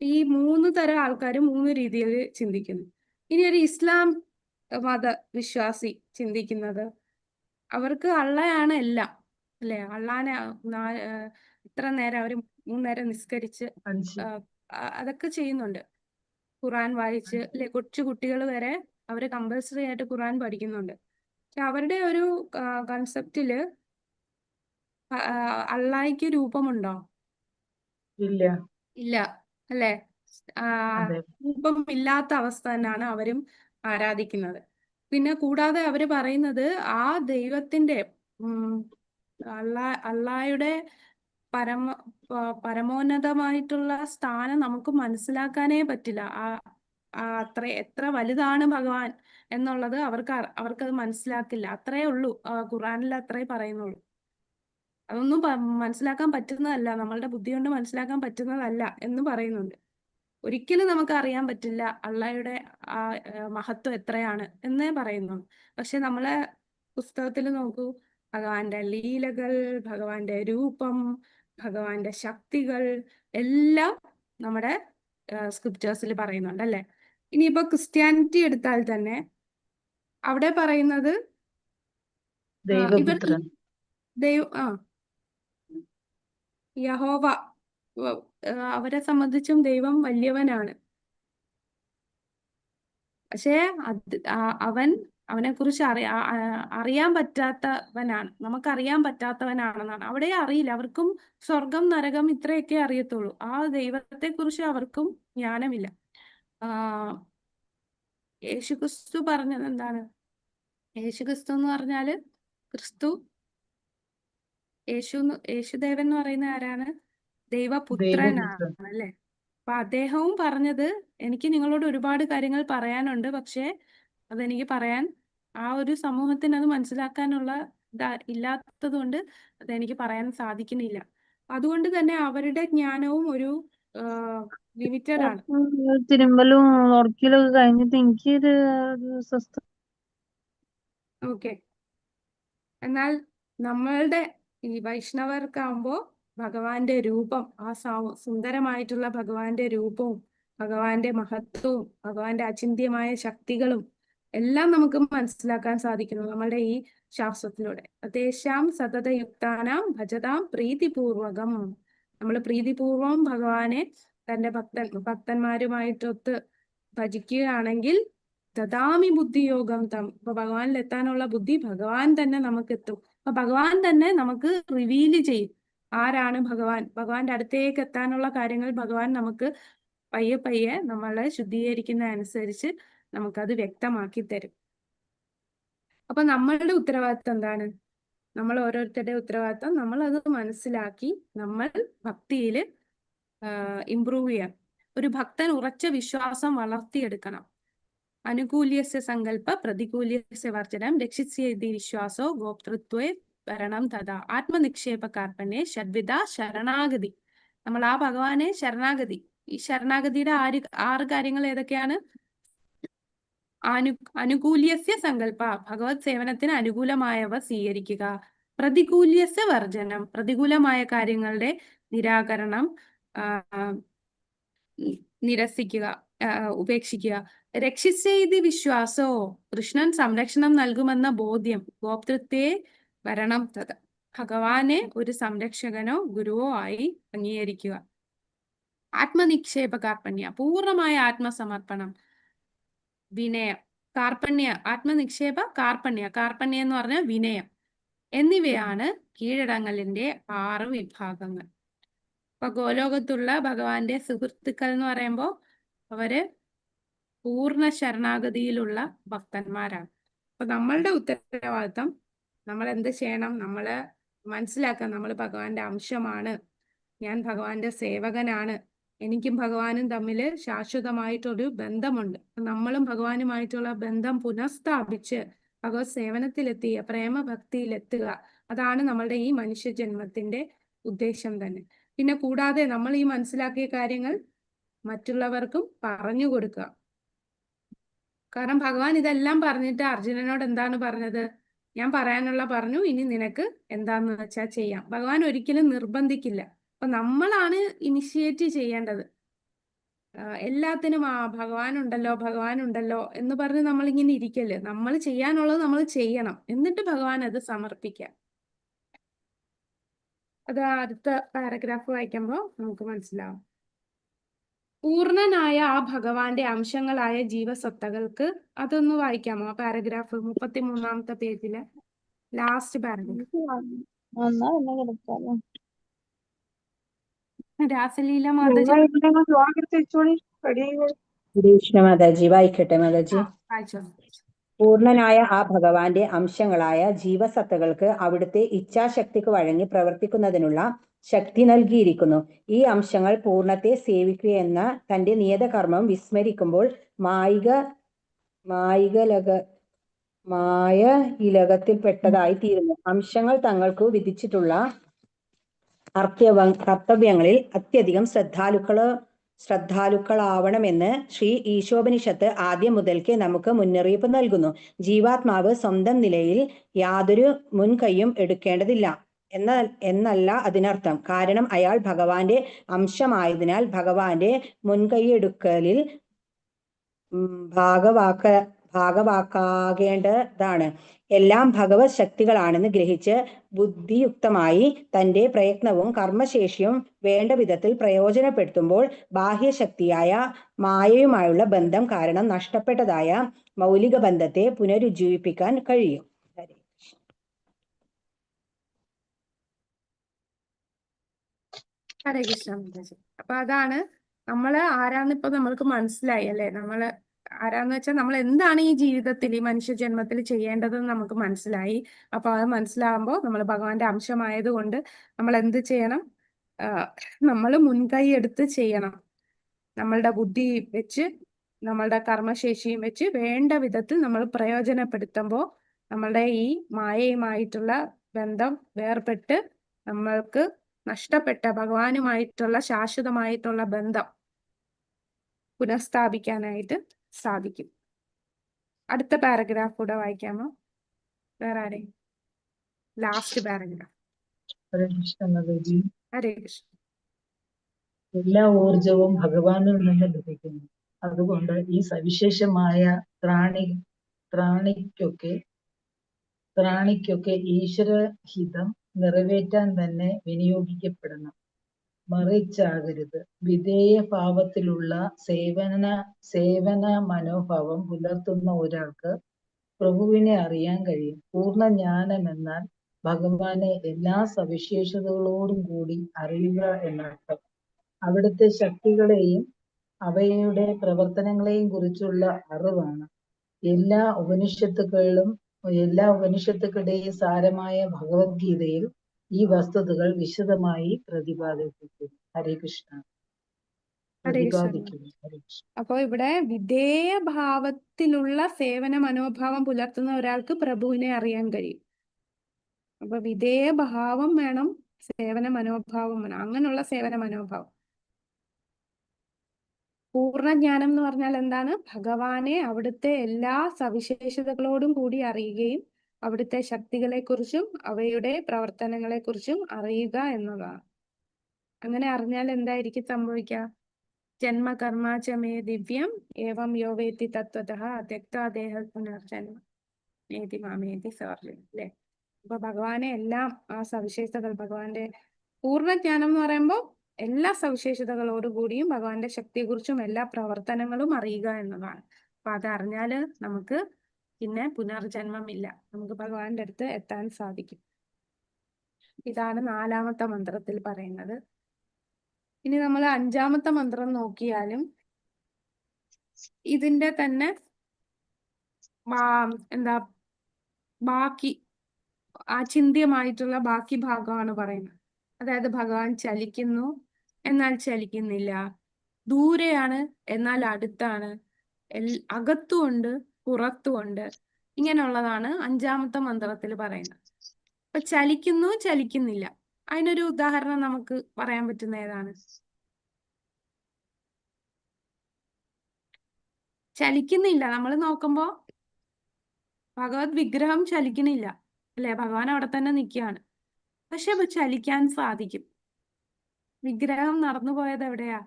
ഈ 3 തരം ആൾക്കാർ 3 രീതിയിൽ ചിന്തിക്കുന്നു. ഇനി ഒരു ഇസ്ലാം മത വിശ്വാസി ചിന്തിക്കുന്നത്, അവർക്ക് അള്ളയാണ് എല്ലാം, അല്ലെ? അള്ളാനെ ഇത്ര നേരം അവർ 3 നേരം നിസ്കരിച്ച് അതൊക്കെ ചെയ്യുന്നുണ്ട്. ഖുറാൻ വായിച്ച്, അല്ലെ? കൊച്ചു കുട്ടികൾ വരെ അവര് കമ്പൽസറി ആയിട്ട് ഖുറാൻ പഠിക്കുന്നുണ്ട്. പക്ഷെ അവരുടെ ഒരു കൺസെപ്റ്റില് അള്ളാഹ്ക്ക് രൂപമുണ്ടോ? ഇല്ല. ഇല്ല, അല്ലെ? രൂപം ഇല്ലാത്ത അവസ്ഥ തന്നെയാണ് അവരും ആരാധിക്കുന്നത്. പിന്നെ കൂടാതെ അവര് പറയുന്നത് ആ ദൈവത്തിന്റെ അള്ളാഹയുടെ പരമോന്നതമായിട്ടുള്ള സ്ഥാനം നമുക്ക് മനസ്സിലാക്കാനേ പറ്റില്ല. എത്ര വലുതാണ് ഭഗവാൻ എന്നുള്ളത് അവർക്കത് മനസ്സിലാക്കില്ല. അത്രേ ഉള്ളൂ, ഖുറാനിൽ അത്രേ പറയുന്നുള്ളൂ. അതൊന്നും മനസ്സിലാക്കാൻ പറ്റുന്നതല്ല, നമ്മളുടെ ബുദ്ധി കൊണ്ട് മനസ്സിലാക്കാൻ പറ്റുന്നതല്ല എന്ന് പറയുന്നുണ്ട്. ഒരിക്കലും നമുക്ക് അറിയാൻ പറ്റില്ല അള്ളാഹയുടെ ആ മഹത്വം എത്രയാണ് എന്നേ പറയുന്നുള്ളൂ. പക്ഷെ നമ്മളെ പുസ്തകത്തിൽ നോക്കൂ, ഭഗവാന്റെ ലീലകൾ, ഭഗവാന്റെ രൂപം, ഭഗവാന്റെ ശക്തികൾ എല്ലാം നമ്മുടെ സ്ക്രിപ്റ്റേഴ്സിൽ പറയുന്നുണ്ട്, അല്ലെ? ഇനിയിപ്പോ ക്രിസ്ത്യാനിറ്റി എടുത്താൽ തന്നെ അവിടെ പറയുന്നത് ദൈവപുത്രൻ, യഹോവ, അവരെ സംബന്ധിച്ചും ദൈവം വലിയവനാണ്. പക്ഷേ അവനെ കുറിച്ച് അറിയാൻ പറ്റാത്തവനാണ്, നമുക്കറിയാൻ പറ്റാത്തവനാണെന്നാണ്. അവിടെ അറിയില്ല, അവർക്കും സ്വർഗം നരകം ഇത്രയൊക്കെ അറിയത്തുള്ളൂ. ആ ദൈവത്തെ കുറിച്ച് അവർക്കും ജ്ഞാനമില്ല. യേശുക്രിസ്തു പറഞ്ഞത് എന്താണ്? യേശുക്രിസ്തു എന്ന് പറഞ്ഞാല് യേശുദേവൻ എന്ന് പറയുന്ന ആരാണ്? ദൈവപുത്രനാണ്, അല്ലെ? അപ്പൊ അദ്ദേഹവും പറഞ്ഞത്, എനിക്ക് നിങ്ങളോട് ഒരുപാട് കാര്യങ്ങൾ പറയാനുണ്ട്, പക്ഷെ അതെനിക്ക് പറയാൻ ആ ഒരു സമൂഹത്തിന് അത് മനസ്സിലാക്കാനുള്ള ഇല്ലാത്തത് കൊണ്ട് അതെനിക്ക് പറയാൻ സാധിക്കുന്നില്ല. അതുകൊണ്ട് തന്നെ അവരുടെ ജ്ഞാനവും ഒരു ലിമിറ്റഡ് ആണ്. തിരുമ്പലും ഉറക്കലൊക്കെ കഴിഞ്ഞിട്ട് എനിക്കൊരു ഓക്കെ. എന്നാൽ നമ്മളുടെ ഈ വൈഷ്ണവർക്കാവുമ്പോ ഭഗവാന്റെ രൂപം, ആ സുന്ദരമായിട്ടുള്ള ഭഗവാന്റെ രൂപവും ഭഗവാന്റെ മഹത്വവും ഭഗവാന്റെ അചിന്ത്യമായ ശക്തികളും എല്ലാം നമുക്ക് മനസ്സിലാക്കാൻ സാധിക്കുന്നു നമ്മളുടെ ഈ ശാസ്ത്രത്തിലൂടെ. തേഷാം സതതയുക്താനാം ഭജതാം പ്രീതിപൂർവകം. നമ്മൾ പ്രീതിപൂർവം ഭഗവാനെ തന്റെ ഭക്തന്മാരുമായിട്ടൊത്ത് ഭജിക്കുകയാണെങ്കിൽ ദദാമി ബുദ്ധിയോഗം തം. അപ്പൊ ഭഗവാനിൽ എത്താനുള്ള ബുദ്ധി ഭഗവാൻ തന്നെ നമുക്ക് എത്തും. അപ്പൊ ഭഗവാൻ തന്നെ നമുക്ക് റിവീൽ ചെയ്യും ആരാണ് ഭഗവാൻ. ഭഗവാന്റെ അടുത്തേക്ക് എത്താനുള്ള കാര്യങ്ങൾ ഭഗവാൻ നമുക്ക് പയ്യെ പയ്യെ നമ്മളെ ശുദ്ധീകരിക്കുന്ന അനുസരിച്ച് നമുക്കത് വ്യക്തമാക്കി തരും. അപ്പൊ നമ്മളുടെ ഉത്തരവാദിത്വം എന്താണ്? നമ്മൾ ഓരോരുത്തരുടെ ഉത്തരവാദിത്വം നമ്മൾ അത് മനസ്സിലാക്കി നമ്മൾ ഭക്തിയിൽ ഇംപ്രൂവ് ചെയ്യാം. ഒരു ഭക്തൻ ഉറച്ച വിശ്വാസം വളർത്തിയെടുക്കണം. അനുകൂല്യസ്യ സങ്കല്പ പ്രതികൂല്യസ്യ വർജനം രക്ഷിത്യേതി വിശ്വാസോ ഗോപ്തൃത്വേ വരണം തഥാ ആത്മനിക്ഷേപ കാർപ്പണ്യേ ഷഡ്വിധ ശരണാഗതി. നമ്മൾ ആ ഭഗവാനെ ശരണാഗതി. ഈ ശരണാഗതിയുടെ 6 കാര്യങ്ങൾ ഏതൊക്കെയാണ്? അനുകൂല്യസ്യ സങ്കല്പ, ഭഗവത് സേവനത്തിന് അനുകൂലമായവ സ്വീകരിക്കുക. പ്രതികൂല്യസ്യ വർജനം, പ്രതികൂലമായ കാര്യങ്ങളുടെ നിരാകരണം, നിരസിക്കുക, ഉപേക്ഷിക്കുക. രക്ഷിച്ചെയ്തി വിശ്വാസോ, കൃഷ്ണൻ സംരക്ഷണം നൽകുമെന്ന ബോധ്യം. ഗോപ്തൃത്വേ വരണം തഥ, ഭഗവാനെ ഒരു സംരക്ഷകനോ ഗുരുവോ ആയി അംഗീകരിക്കുക. ആത്മനിക്ഷേപ കാർപ്പണ്യ, പൂർണ്ണമായ ആത്മസമർപ്പണം. വിനയം. ആത്മനിക്ഷേപ കാർപ്പണ്യ എന്ന് പറഞ്ഞാൽ വിനയം. എന്നിവയാണ് കീഴടങ്ങലിന്റെ 6 വിഭാഗങ്ങൾ. ഇപ്പൊ ഗോലോകത്തുള്ള ഭഗവാന്റെ സുഹൃത്തുക്കൾ എന്ന് പറയുമ്പോൾ അവര് പൂർണ്ണ ശരണാഗതിയിലുള്ള ഭക്തന്മാരാണ്. അപ്പൊ നമ്മളുടെ ഉത്തരവാദിത്തം നമ്മൾ എന്ത് ചെയ്യണം? നമ്മള് മനസ്സിലാക്കുക, നമ്മൾ ഭഗവാന്റെ അംശമാണ്, ഞാൻ ഭഗവാന്റെ സേവകനാണ്, എനിക്കും ഭഗവാനും തമ്മിൽ ശാശ്വതമായിട്ടൊരു ബന്ധമുണ്ട്. നമ്മളും ഭഗവാനുമായിട്ടുള്ള ബന്ധം പുനഃസ്ഥാപിച്ച് ഭഗവത് സേവനത്തിലെത്തിയ പ്രേമഭക്തിയിലെത്തുക, അതാണ് നമ്മളുടെ ഈ മനുഷ്യജന്മത്തിന്റെ ഉദ്ദേശം തന്നെ. പിന്നെ കൂടാതെ നമ്മൾ ഈ മനസ്സിലാക്കിയ കാര്യങ്ങൾ മറ്റുള്ളവർക്കും പറഞ്ഞു കൊടുക്കുക. കാരണം ഭഗവാൻ ഇതെല്ലാം പറഞ്ഞിട്ട് അർജുനനോട് എന്താണ് പറഞ്ഞത്? ഞാൻ പറയാനുള്ള പറഞ്ഞു, ഇനി നിനക്ക് എന്താന്ന് വെച്ചാൽ ചെയ്യാം. ഭഗവാൻ ഒരിക്കലും നിർബന്ധിക്കില്ല. അപ്പൊ നമ്മളാണ് ഇനിഷ്യേറ്റ് ചെയ്യേണ്ടത്. എല്ലാത്തിനും ഭഗവാൻ ഉണ്ടല്ലോ എന്ന് പറഞ്ഞ് നമ്മളിങ്ങനെ ഇരിക്കല്. നമ്മൾ ചെയ്യാനുള്ളത് നമ്മൾ ചെയ്യണം, എന്നിട്ട് ഭഗവാൻ അത് സമർപ്പിക്കാം. അത് അടുത്ത പാരഗ്രാഫ് വായിക്കുമ്പോൾ നമുക്ക് മനസ്സിലാവും. പൂർണ്ണനായ ആ ഭഗവാന്റെ അംശങ്ങളായ ജീവസത്തകൾക്ക്, അതൊന്ന് വായിക്കാമോ? ആ പാരഗ്രാഫ് 33-ാമത്തെ പേജിലെ ലാസ്റ്റ് പാരഗ്രാഫ്. രാസലീല മാതാജി. കൃഷ്ണ മാതാജി വായിക്കട്ടെ. മാതാജി, വായിച്ചോ. പൂർണ്ണനായ ആ ഭഗവാന്റെ അംശങ്ങളായ ജീവസത്തകൾക്ക് അവിടുത്തെ ഇച്ഛാശക്തിക്ക് വഴങ്ങി പ്രവർത്തിക്കുന്നതിനുള്ള ശക്തി നൽകിയിരിക്കുന്നു. ഈ അംശങ്ങൾ പൂർണ്ണത്തെ സേവിക്കുകയെന്ന തന്റെ നിയതകർമ്മം വിസ്മരിക്കുമ്പോൾ മായ ഇലകത്തിൽപ്പെട്ടതായി തീരുന്നു. അംശങ്ങൾ തങ്ങൾക്ക് വിധിച്ചിട്ടുള്ള കർത്തവ്യങ്ങളിൽ അത്യധികം ശ്രദ്ധാലുക്കളാവണമെന്ന് ശ്രീ ഈശോപനിഷത്ത് ആദ്യം മുതൽക്കേ നമുക്ക് മുന്നറിയിപ്പ് നൽകുന്നു. ജീവാത്മാവ് സ്വന്തം നിലയിൽ യാതൊരു മുൻകൈയും എടുക്കേണ്ടതില്ല എന്നല്ല അതിനർത്ഥം. കാരണം അയാൾ ഭഗവാന്റെ അംശമായതിനാൽ ഭഗവാന്റെ മുൻകൈയെടുക്കലിൽ ഭാഗവാക്കാകേണ്ടതാണ്. എല്ലാം ഭഗവത് ശക്തികളാണെന്ന് ഗ്രഹിച്ച് ബുദ്ധിയുക്തമായി തന്റെ പ്രയത്നവും കർമ്മശേഷിയും വേണ്ട വിധത്തിൽ പ്രയോജനപ്പെടുത്തുമ്പോൾ ബാഹ്യശക്തിയായ മായയുമായുള്ള ബന്ധം കാരണം നഷ്ടപ്പെട്ടതായ മൗലിക ബന്ധത്തെ പുനരുജ്ജീവിപ്പിക്കാൻ കഴിയും. ഹരേ കൃഷ്ണ. അപ്പൊ അതാണ് നമ്മള് ആരാന്ന് ഇപ്പൊ നമ്മൾക്ക് മനസ്സിലായി അല്ലെ? നമ്മള് ആരാന്ന് വെച്ചാൽ നമ്മൾ എന്താണ് ഈ ജീവിതത്തിൽ, ഈ മനുഷ്യജന്മത്തിൽ ചെയ്യേണ്ടതെന്ന് നമുക്ക് മനസ്സിലായി. അപ്പൊ അത് മനസ്സിലാകുമ്പോൾ നമ്മൾ ഭഗവാന്റെ അംശമായത് കൊണ്ട് നമ്മൾ എന്ത് ചെയ്യണം? നമ്മൾ മുൻകൈ എടുത്ത് ചെയ്യണം. നമ്മളുടെ ബുദ്ധി വെച്ച്, നമ്മളുടെ കർമ്മശേഷിയും വെച്ച് വേണ്ട വിധത്തിൽ നമ്മൾ പ്രയോജനപ്പെടുത്തുമ്പോൾ നമ്മളുടെ ഈ മായയുമായിട്ടുള്ള ബന്ധം വേർപെട്ട് നമ്മൾക്ക് നഷ്ടപ്പെട്ട ഭഗവാനുമായിട്ടുള്ള ശാശ്വതമായിട്ടുള്ള ബന്ധം പുനഃസ്ഥാപിക്കാനായിട്ട് സാധിക്കും. അടുത്ത പാരഗ്രാഫ് കൂടെ വായിക്കാമോ? വേറെ ആരെയും? Last paragraph. ഹരേ കൃഷ്ണ മാതാജി. ഹരേ കൃഷ്ണ. എല്ലാ ഊർജവും ഭഗവാനിൽ നിന്ന് ലഭിക്കുന്നു. അതുകൊണ്ട് ഈ സവിശേഷമായ ത്രാണിക്കൊക്കെ ഈശ്വരഹിതം നിറവേറ്റാൻ തന്നെ വിനിയോഗിക്കപ്പെടണം. മറിച്ചാകരുത്. വിധേയ ഭാവത്തിലുള്ള സേവന മനോഭാവം പുലർത്തുന്ന ഒരാൾക്ക് പ്രഭുവിനെ അറിയാൻ കഴിയും. പൂർണ്ണ ജ്ഞാനം എന്നാൽ ഭഗവാനെ എല്ലാ സവിശേഷതകളോടും കൂടി അറിയുക എന്നർത്ഥം. അവിടുത്തെ ശക്തികളെയും അവയുടെ പ്രവർത്തനങ്ങളെയും കുറിച്ചുള്ള അറിവാണ്. എല്ലാ ഉപനിഷത്തുക്കളുടെയും സാരമായ ഭഗവത്ഗീതയിൽ ഈ വസ്തുതകൾ വിശദമായി പ്രതിപാദിക്കുന്നു. ഹരേ കൃഷ്ണ. അപ്പോ ഇവിടെ വിധേയ ഭാവത്തിലുള്ള സേവന മനോഭാവം പുലർത്തുന്ന ഒരാൾക്ക് പ്രഭുവിനെ അറിയാൻ കഴിയും. അപ്പൊ വിധേയ ഭാവം വേണം, സേവന മനോഭാവം വേണം. അങ്ങനെയുള്ള സേവന മനോഭാവം. പൂർണ്ണജ്ഞാനം എന്ന് പറഞ്ഞാൽ എന്താണ്? ഭഗവാനെ അവിടുത്തെ എല്ലാ സവിശേഷതകളോടും കൂടി അറിയുകയും അവിടുത്തെ ശക്തികളെക്കുറിച്ചും അവയുടെ പ്രവർത്തനങ്ങളെക്കുറിച്ചും അറിയുക എന്നതാണ്. അങ്ങനെ അറിഞ്ഞാൽ എന്തായിരിക്കും സംഭവിക്കുക? ജന്മകർമ്മ ച മേ ദിവ്യം ഏവം യോ വേത്തി തത്വതഃ അത്യക്താദേഹ പുനർജന്മ നേതി മാമേതി സവർജനം. അല്ലെ? അപ്പൊ ഭഗവാനെ എല്ലാം ആ സവിശേഷതകൾ, ഭഗവാന്റെ പൂർണ്ണജ്ഞാനം എന്ന് പറയുമ്പോൾ എല്ലാ സവിശേഷതകളോടുകൂടിയും ഭഗവാന്റെ ശക്തിയെക്കുറിച്ചും എല്ലാ പ്രവർത്തനങ്ങളും അറിയുക എന്നതാണ്. അപ്പൊ അതറിഞ്ഞാല് നമുക്ക് പിന്നെ പുനർജന്മം ഇല്ല, നമുക്ക് ഭഗവാന്റെ അടുത്ത് എത്താൻ സാധിക്കും. ഇതാണ് 4-ാമത്തെ മന്ത്രത്തിൽ പറയുന്നത്. ഇനി നമ്മൾ 5-ാമത്തെ മന്ത്രം നോക്കിയാലും ഇതിന്റെ തന്നെ എന്താ ബാക്കി ചിന്ത്യമായിട്ടുള്ള ബാക്കി ഭാഗമാണ് പറയുന്നത്. അതായത് ഭഗവാൻ ചലിക്കുന്നു എന്നാൽ ചലിക്കുന്നില്ല, ദൂരെയാണ് എന്നാൽ അടുത്താണ്, അകത്തുമുണ്ട് പുറത്തുമുണ്ട്. ഇങ്ങനെയുള്ളതാണ് 5-ാമത്തെ മന്ത്രത്തിൽ പറയുന്നത്. അപ്പൊ ചലിക്കുന്നു ചലിക്കുന്നില്ല, അതിനൊരു ഉദാഹരണം നമുക്ക് പറയാൻ പറ്റുന്ന ഏതാണ്? ചലിക്കുന്നില്ല, നമ്മൾ നോക്കുമ്പോ ഭഗവത് വിഗ്രഹം ചലിക്കണില്ല അല്ലെ, ഭഗവാൻ അവിടെ തന്നെ നിൽക്കുകയാണ്. പക്ഷെ ചലിക്കാൻ സാധിക്കും. വിഗ്രഹം നടന്നു പോയത് എവിടെയാ?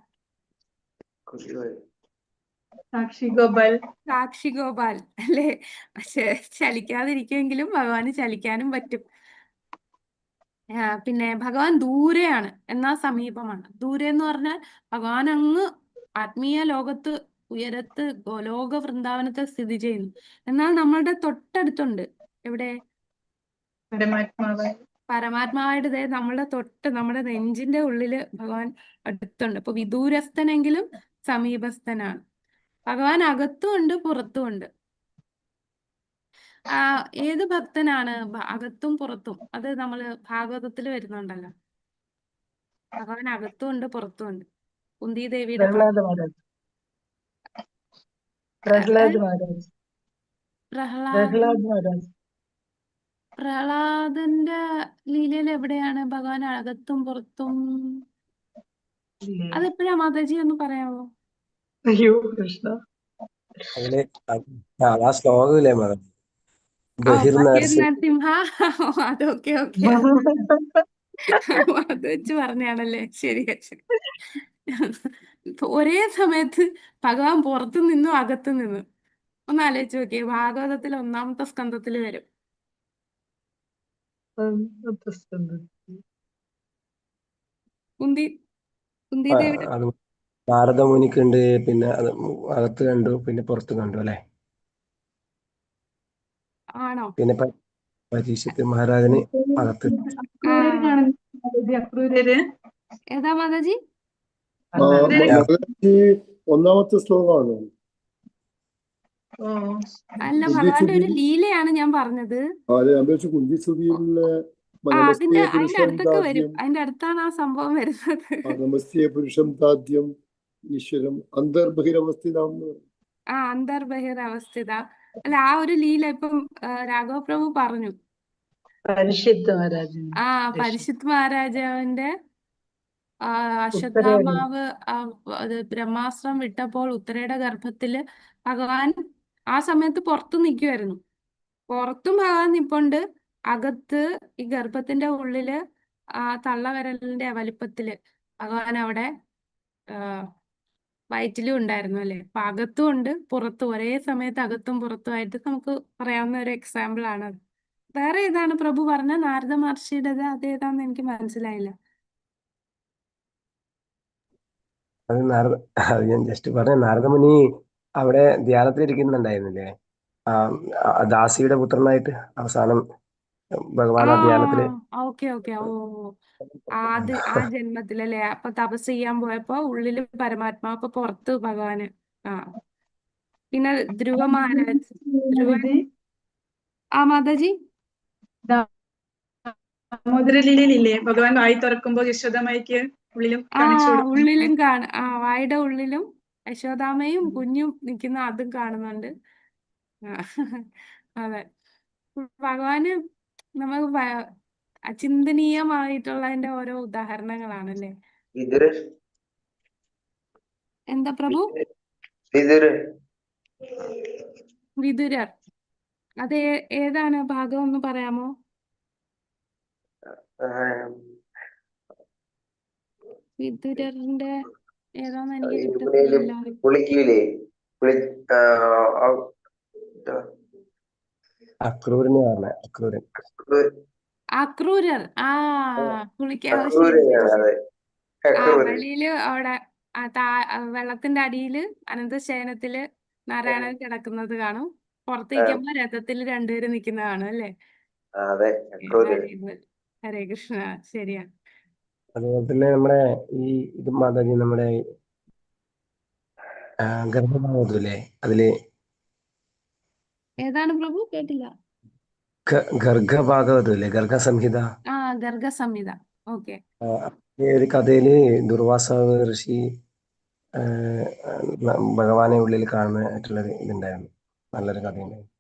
സാക്ഷി ഗോപാൽ. സാക്ഷി ഗോപാൽ അല്ലേ? പക്ഷെ ചലിക്കാതിരിക്കുമെങ്കിലും ഭഗവാന് ചലിക്കാനും പറ്റും. പിന്നെ ഭഗവാൻ ദൂരെയാണ് എന്നാൽ സമീപമാണ്. ദൂരെ എന്ന് പറഞ്ഞാൽ ഭഗവാൻ അങ്ങ് ആത്മീയ ലോകത്ത് ഉയരത്ത് ഗോലോക വൃന്ദാവനത്തെ സ്ഥിതി ചെയ്യുന്നു. എന്നാൽ നമ്മളുടെ തൊട്ടടുത്തുണ്ട്. എവിടെ? പരമാത്മാവായിട്ട് ദേ നമ്മളുടെ തൊട്ട് നമ്മുടെ നെഞ്ചിന്റെ ഉള്ളില് ഭഗവാൻ അടുത്തുണ്ട്. അപ്പൊ വിദൂരസ്ഥനെങ്കിലും സമീപസ്ഥനാണ്. ഭഗവാൻ അകത്തുമുണ്ട് പുറത്തുമുണ്ട്. ഏത് ഭക്തനാണ് അകത്തും പുറത്തും? അത് നമ്മള് ഭാഗവതത്തിൽ വരുന്നുണ്ടല്ലോ. ഭഗവാൻ അകത്തുമുണ്ട് പുറത്തുമുണ്ട്. കുന്തി ദേവിയുടെ പ്രഹ്ലാദ മഹാരാജ്. പ്രഹ്ലാദ് മഹാരാജ്. പ്രഹ്ലാദ് മഹാരാജ്. പ്രഹ്ലാദന്റെ ലീലയിൽ എവിടെയാണ് ഭഗവാൻ അകത്തും പുറത്തും? അതെപ്പോഴാ മാതാജി ഒന്ന് പറയാമോ? അയ്യോ കൃഷ്ണ. അതില് ആ ശ്ലോകമില്ലേ മാഡം, നരസിംഹ. അതൊക്കെ ഓക്കെ, അത് വെച്ച് പറഞ്ഞാണല്ലേ. ശരിയാ ശരി. ഒരേ സമയത്ത് ഭഗവാൻ പുറത്തു നിന്നും അകത്തു നിന്നും. ഒന്ന് ആലോചിച്ച് നോക്കിയേ, ഭാഗവതത്തിൽ 1-ാമത്തെ സ്കന്ധത്തിൽ വരും. കുന്തി ദേവിയുടെ അത് നാരദമുനിക്കുണ്ട്, പിന്നെ അത് അകത്ത് കണ്ടു, പിന്നെ പുറത്ത് കണ്ടു അല്ലെ. ആണോ? പിന്നെ പരീക്ഷിത്ത് മഹാരാജന് അകത്ത്. ഏതാ മാതാജി? 1-ാമത്തെ ശ്ലോകമാണ്. അല്ല, ഭഗവാന്റെ ഒരു ലീലയാണ് ഞാൻ പറഞ്ഞത്. അതിന്റെ അടുത്തൊക്കെ വരും. അതിന്റെ അടുത്താണ് ആ സംഭവം വരുന്നത്. നമസ്തേ പുരുഷം താദ്യം ഈശ്വരം അന്തർബഹിരവസ്ഥിതം. അന്തർബഹിരവസ്ഥിത അല്ല, ആ ഒരു ലീല ഇപ്പം രാഘവ പ്രഭു പറഞ്ഞു. പരിഷിത്ത് മഹാരാജ്. പരിഷിത്ത് മഹാരാജാവിന്റെ അശ്വത്ഥാമാവ് ബ്രഹ്മാസ്ത്രം വിട്ടപ്പോൾ ഉത്തരയുടെ ഗർഭത്തില് ഭഗവാൻ ആ സമയത്ത് പുറത്തു നിൽക്കുമായിരുന്നു. പുറത്തും ഭഗവാൻ നിപ്പുണ്ട്, അകത്ത് ഈ ഗർഭത്തിന്റെ ഉള്ളില് തള്ളവിരലിന്റെ വലിപ്പത്തില് ഭഗവാൻ അവിടെ വയറ്റിലും ഉണ്ടായിരുന്നു അല്ലെ. അപ്പൊ അകത്തും ഉണ്ട് പുറത്തും, ഒരേ സമയത്ത് അകത്തും പുറത്തുമായിട്ട് നമുക്ക് പറയാവുന്ന ഒരു എക്സാമ്പിൾ ആണ്. വേറെ ഏതാണ് പ്രഭു പറഞ്ഞ? നാരദ മഹർഷിയുടേത് അതേതാന്ന് എനിക്ക് മനസ്സിലായില്ല. അത് ഞാൻ ജസ്റ്റ് പറഞ്ഞ, നാരദമുനി അവിടെ ധ്യാനത്തിലിരിക്കുന്നുണ്ടായിരുന്നില്ലേ, ദാസിയുടെ പുത്രനായിട്ട് അവസാനം ഭഗവാൻ ധ്യാനത്തില്. ഓക്കെ. അത് ആ ജന്മത്തിലല്ലേ. അപ്പൊ തപസ് ചെയ്യാൻ പോയപ്പോ ഉള്ളില് പരമാത്മാ, അപ്പൊ പുറത്ത് ഭഗവാന്. പിന്നെ ധ്രുവ മഹാരാജ്. മാതാജി, ദാമോദരലീലയിലില്ലേ ഭഗവാൻ വായി തുറക്കുമ്പോ യശോദാമ്മയ്ക്ക് ഉള്ളിലും ഉള്ളിലും വായുടെ ഉള്ളിലും യശോദാമ്മയും കുഞ്ഞും നിൽക്കുന്ന അതും കാണുന്നുണ്ട്. അതെ, ഭഗവാന് നമുക്ക് അചിന്തനീയമായിട്ടുള്ളതിന്റെ ഓരോ ഉദാഹരണങ്ങളാണല്ലേ. എന്താ പ്രഭു? വിതുരർ. അത് ഏതാണ് ഭാഗം ഒന്ന് പറയാമോ? വിതുരറിന്റെ ഏതാന്ന് എനിക്ക് കിട്ടുന്നില്ല. അക്രൂരർ. കുളിക്കാൻ. വെളിയില് അവിടെ വെള്ളത്തിന്റെ അടിയില് അനന്തശയനത്തില് നാരായണൻ കിടക്കുന്നത് കാണും. പുറത്തേക്കുമ്പോ രഥത്തിൽ രണ്ടുപേരും നിൽക്കുന്നത് കാണും അല്ലേ. ഹരേ കൃഷ്ണ. ശരിയാ. അതുപോലെ തന്നെ നമ്മുടെ ഈ ഇത് മാതാജി നമ്മുടെ ഗർഭഭാഗത്തില്ലേ അതില് ഏതാണ് പ്രഭു? കേട്ടില്ല. ഗർഗഭാഗവതല്ലേ ഗർഗസംഹിത. ഗർഗസംഹിത. ഓക്കെ. ഈ ഒരു കഥയില് ദുർവാസാവ് ഋഷി ഭഗവാനെ ഉള്ളിൽ കാണുന്നതായിട്ടുള്ളൊരു ഇതുണ്ടായിരുന്നു. നല്ലൊരു കഥയുണ്ടായിരുന്നു.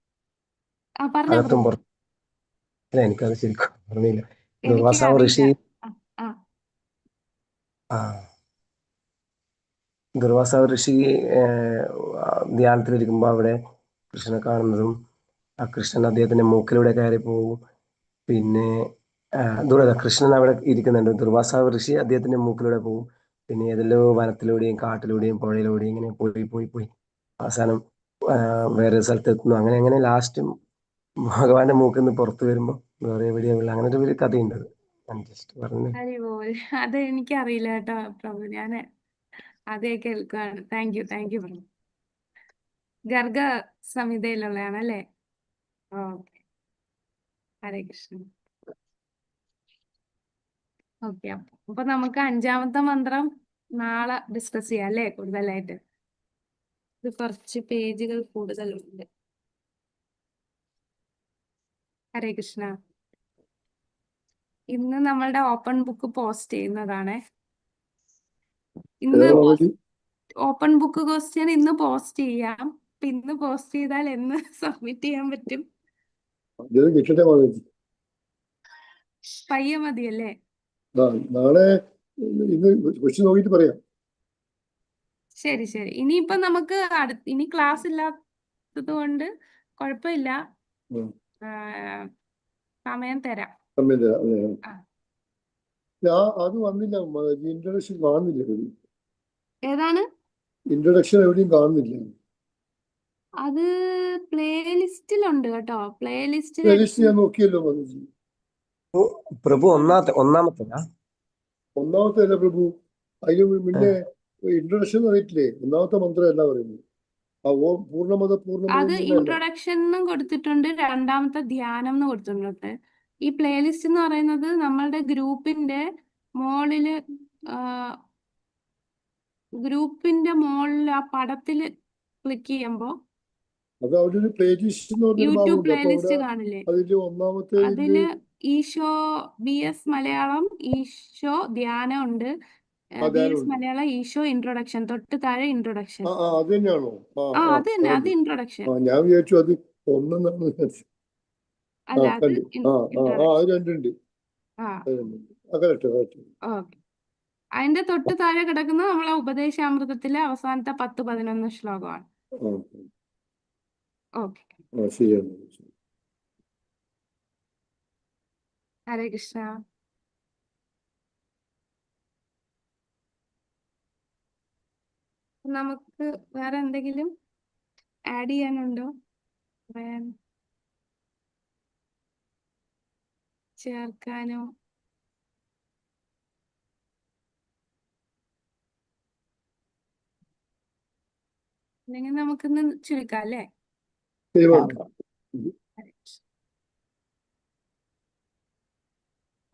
പറഞ്ഞോ അകത്തും പ്രഭു. പുറത്തും. അല്ല എനിക്കത് ശരിക്കും ഓർമ്മയില്ല. എനിക്ക് ദുർവാസാവ് ഋഷി അറിയില്ല. ദുർവാസാവ് ഋഷി ധ്യാനത്തിലിരിക്കുമ്പോൾ അവിടെ കൃഷ്ണനെ കാണുന്നതും ആ കൃഷ്ണൻ അദ്ദേഹത്തിന്റെ മൂക്കിലൂടെ കയറി പോകും. പിന്നെ കൃഷ്ണൻ അവിടെ ഇരിക്കുന്നുണ്ട്. ദുർവാസാവ് ഋഷി അദ്ദേഹത്തിന്റെ മൂക്കിലൂടെ പോകും. പിന്നെ ഏതെല്ലോ വനത്തിലൂടെയും കാട്ടിലൂടെയും പുഴയിലൂടെയും ഇങ്ങനെ പോയി അവസാനം വേറെ സ്ഥലത്ത് എത്തുന്നു. അങ്ങനെ ലാസ്റ്റ് ഭഗവാന്റെ മൂക്കിൽ നിന്ന് പുറത്തു വരുമ്പോ വേറെ എവിടെയുള്ള അങ്ങനെ ഒരു വലിയ കഥയുണ്ട്. പറഞ്ഞു. അത് എനിക്കറിയില്ല കേട്ടോ പ്രഭു. ഞാൻ അതേ കേൾക്കുകയാണ്. താങ്ക് യു പ്രഭു. ഗർഗ സംഹിതയിലുള്ളതാണല്ലേ? ഓക്കെ. ഹരേ കൃഷ്ണ. ഓക്കെ. അപ്പൊ നമുക്ക് 5ാമത്തെ മന്ത്രം നാളെ ഡിസ്കസ് ചെയ്യാം അല്ലേ? കൂടുതലായിട്ട് ഇത് കുറച്ച് പേജുകൾ കൂടുതലുണ്ട്. ഹരേ കൃഷ്ണ. ഇന്ന് നമ്മളുടെ ഓപ്പൺ ബുക്ക് പോസ്റ്റ് ചെയ്യുന്നതാണ്. ഇന്ന് ഓപ്പൺ ബുക്ക് ക്വസ്റ്റ്യൻ ഇന്ന് പോസ്റ്റ് ചെയ്യാം. ഇന്ന് പോസ്റ്റ് ചെയ്താൽ എന്ന് സബ്മിറ്റ് ചെയ്യാൻ പറ്റും? പയ്യെ മതിയല്ലേ? നാളെ നോക്കിട്ട് പറയാം. ശരി. ഇനിയിപ്പോ നമുക്ക് ഇനി ക്ലാസ് ഇല്ലാത്തത് കൊണ്ട് കുഴപ്പമില്ല. സമയം തരാം. അത് വന്നില്ല. ഇൻട്രൊഡക്ഷൻ കാണുന്നില്ല. ഏതാണ് ഇൻട്രൊഡക്ഷൻ? എവിടെയും കാണുന്നില്ല. അത് പ്ലേലിസ്റ്റിലുണ്ട് കേട്ടോ. പ്ലേലിസ്റ്റിൽ ഞാൻ നോക്കിയല്ലോ പ്രഭു. ഒന്നാമത്തേതാ? ഒന്നാമത്തെ പ്രഭു. അതിന് മുന്നേ ഇൻട്രൊഡക്ഷൻ പറഞ്ഞിട്ടില്ലേ? ഒന്നാമത്തെ മന്ത്രം അല്ല പറയുന്നത്. അത് ഇൻട്രൊഡക്ഷനും കൊടുത്തിട്ടുണ്ട്, 2ാമത്തെ ധ്യാനം എന്ന് കൊടുത്തിട്ടുണ്ട്. ഈ പ്ലേലിസ്റ്റ് എന്ന് പറയുന്നത് നമ്മളുടെ ഗ്രൂപ്പിന്റെ മുകളില് ആ പടത്തില് ക്ലിക്ക് ചെയ്യുമ്പോ യൂട്യൂബ് പ്ലേലിസ്റ്റ് കാണില്ലേ? അതില് ഈശോ BS മലയാളം, ഈശോ ധ്യാനം ഉണ്ട്. BS മലയാളം ഈശോ ഇൻട്രൊഡക്ഷൻ, തൊട്ട് താഴെ ഇൻട്രൊഡക്ഷൻ. അത് തന്നെയാണോ? അത് തന്നെ, അത് ഇൻട്രൊഡക്ഷൻ. ഞാൻ വിചാരിച്ചു അത് ഒന്നെന്നാണ്. അല്ല, അത് രണ്ടുണ്ട്. ഓക്കെ. അതിന്റെ തൊട്ട് താഴെ കിടക്കുന്ന നമ്മളെ ഉപദേശാമൃതത്തിലെ അവസാനത്തെ 10-11 ശ്ലോകമാണ്. ഓക്കെ. ഹരേ കൃഷ്ണ. നമുക്ക് വേറെ എന്തെങ്കിലും ആഡ് ചെയ്യാനുണ്ടോ? ചേർക്കാനോ? അല്ലെങ്കിൽ നമുക്കിന്ന് ചുരുക്കാം അല്ലേ?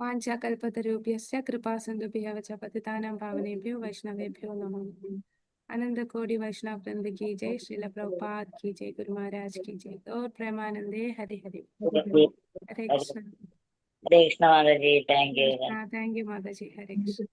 വാഞ്ചാകൽപതരുഭ്യശ്ച കൃപാസിന്ധുഭ്യഃ च पतितानां पावनेभ्यो वैष्णवेभ्यो नमो नमः। अनंत कोटि वैष्णव वृंद की जय। श्रील प्रभुपाद की जय। गुरु महाराज की जय। और प्रेमानंदे हरि हरि। हरे कृष्ण। हरे कृष्ण माता जी। थैंक यू माता जी। हरे कृष्ण।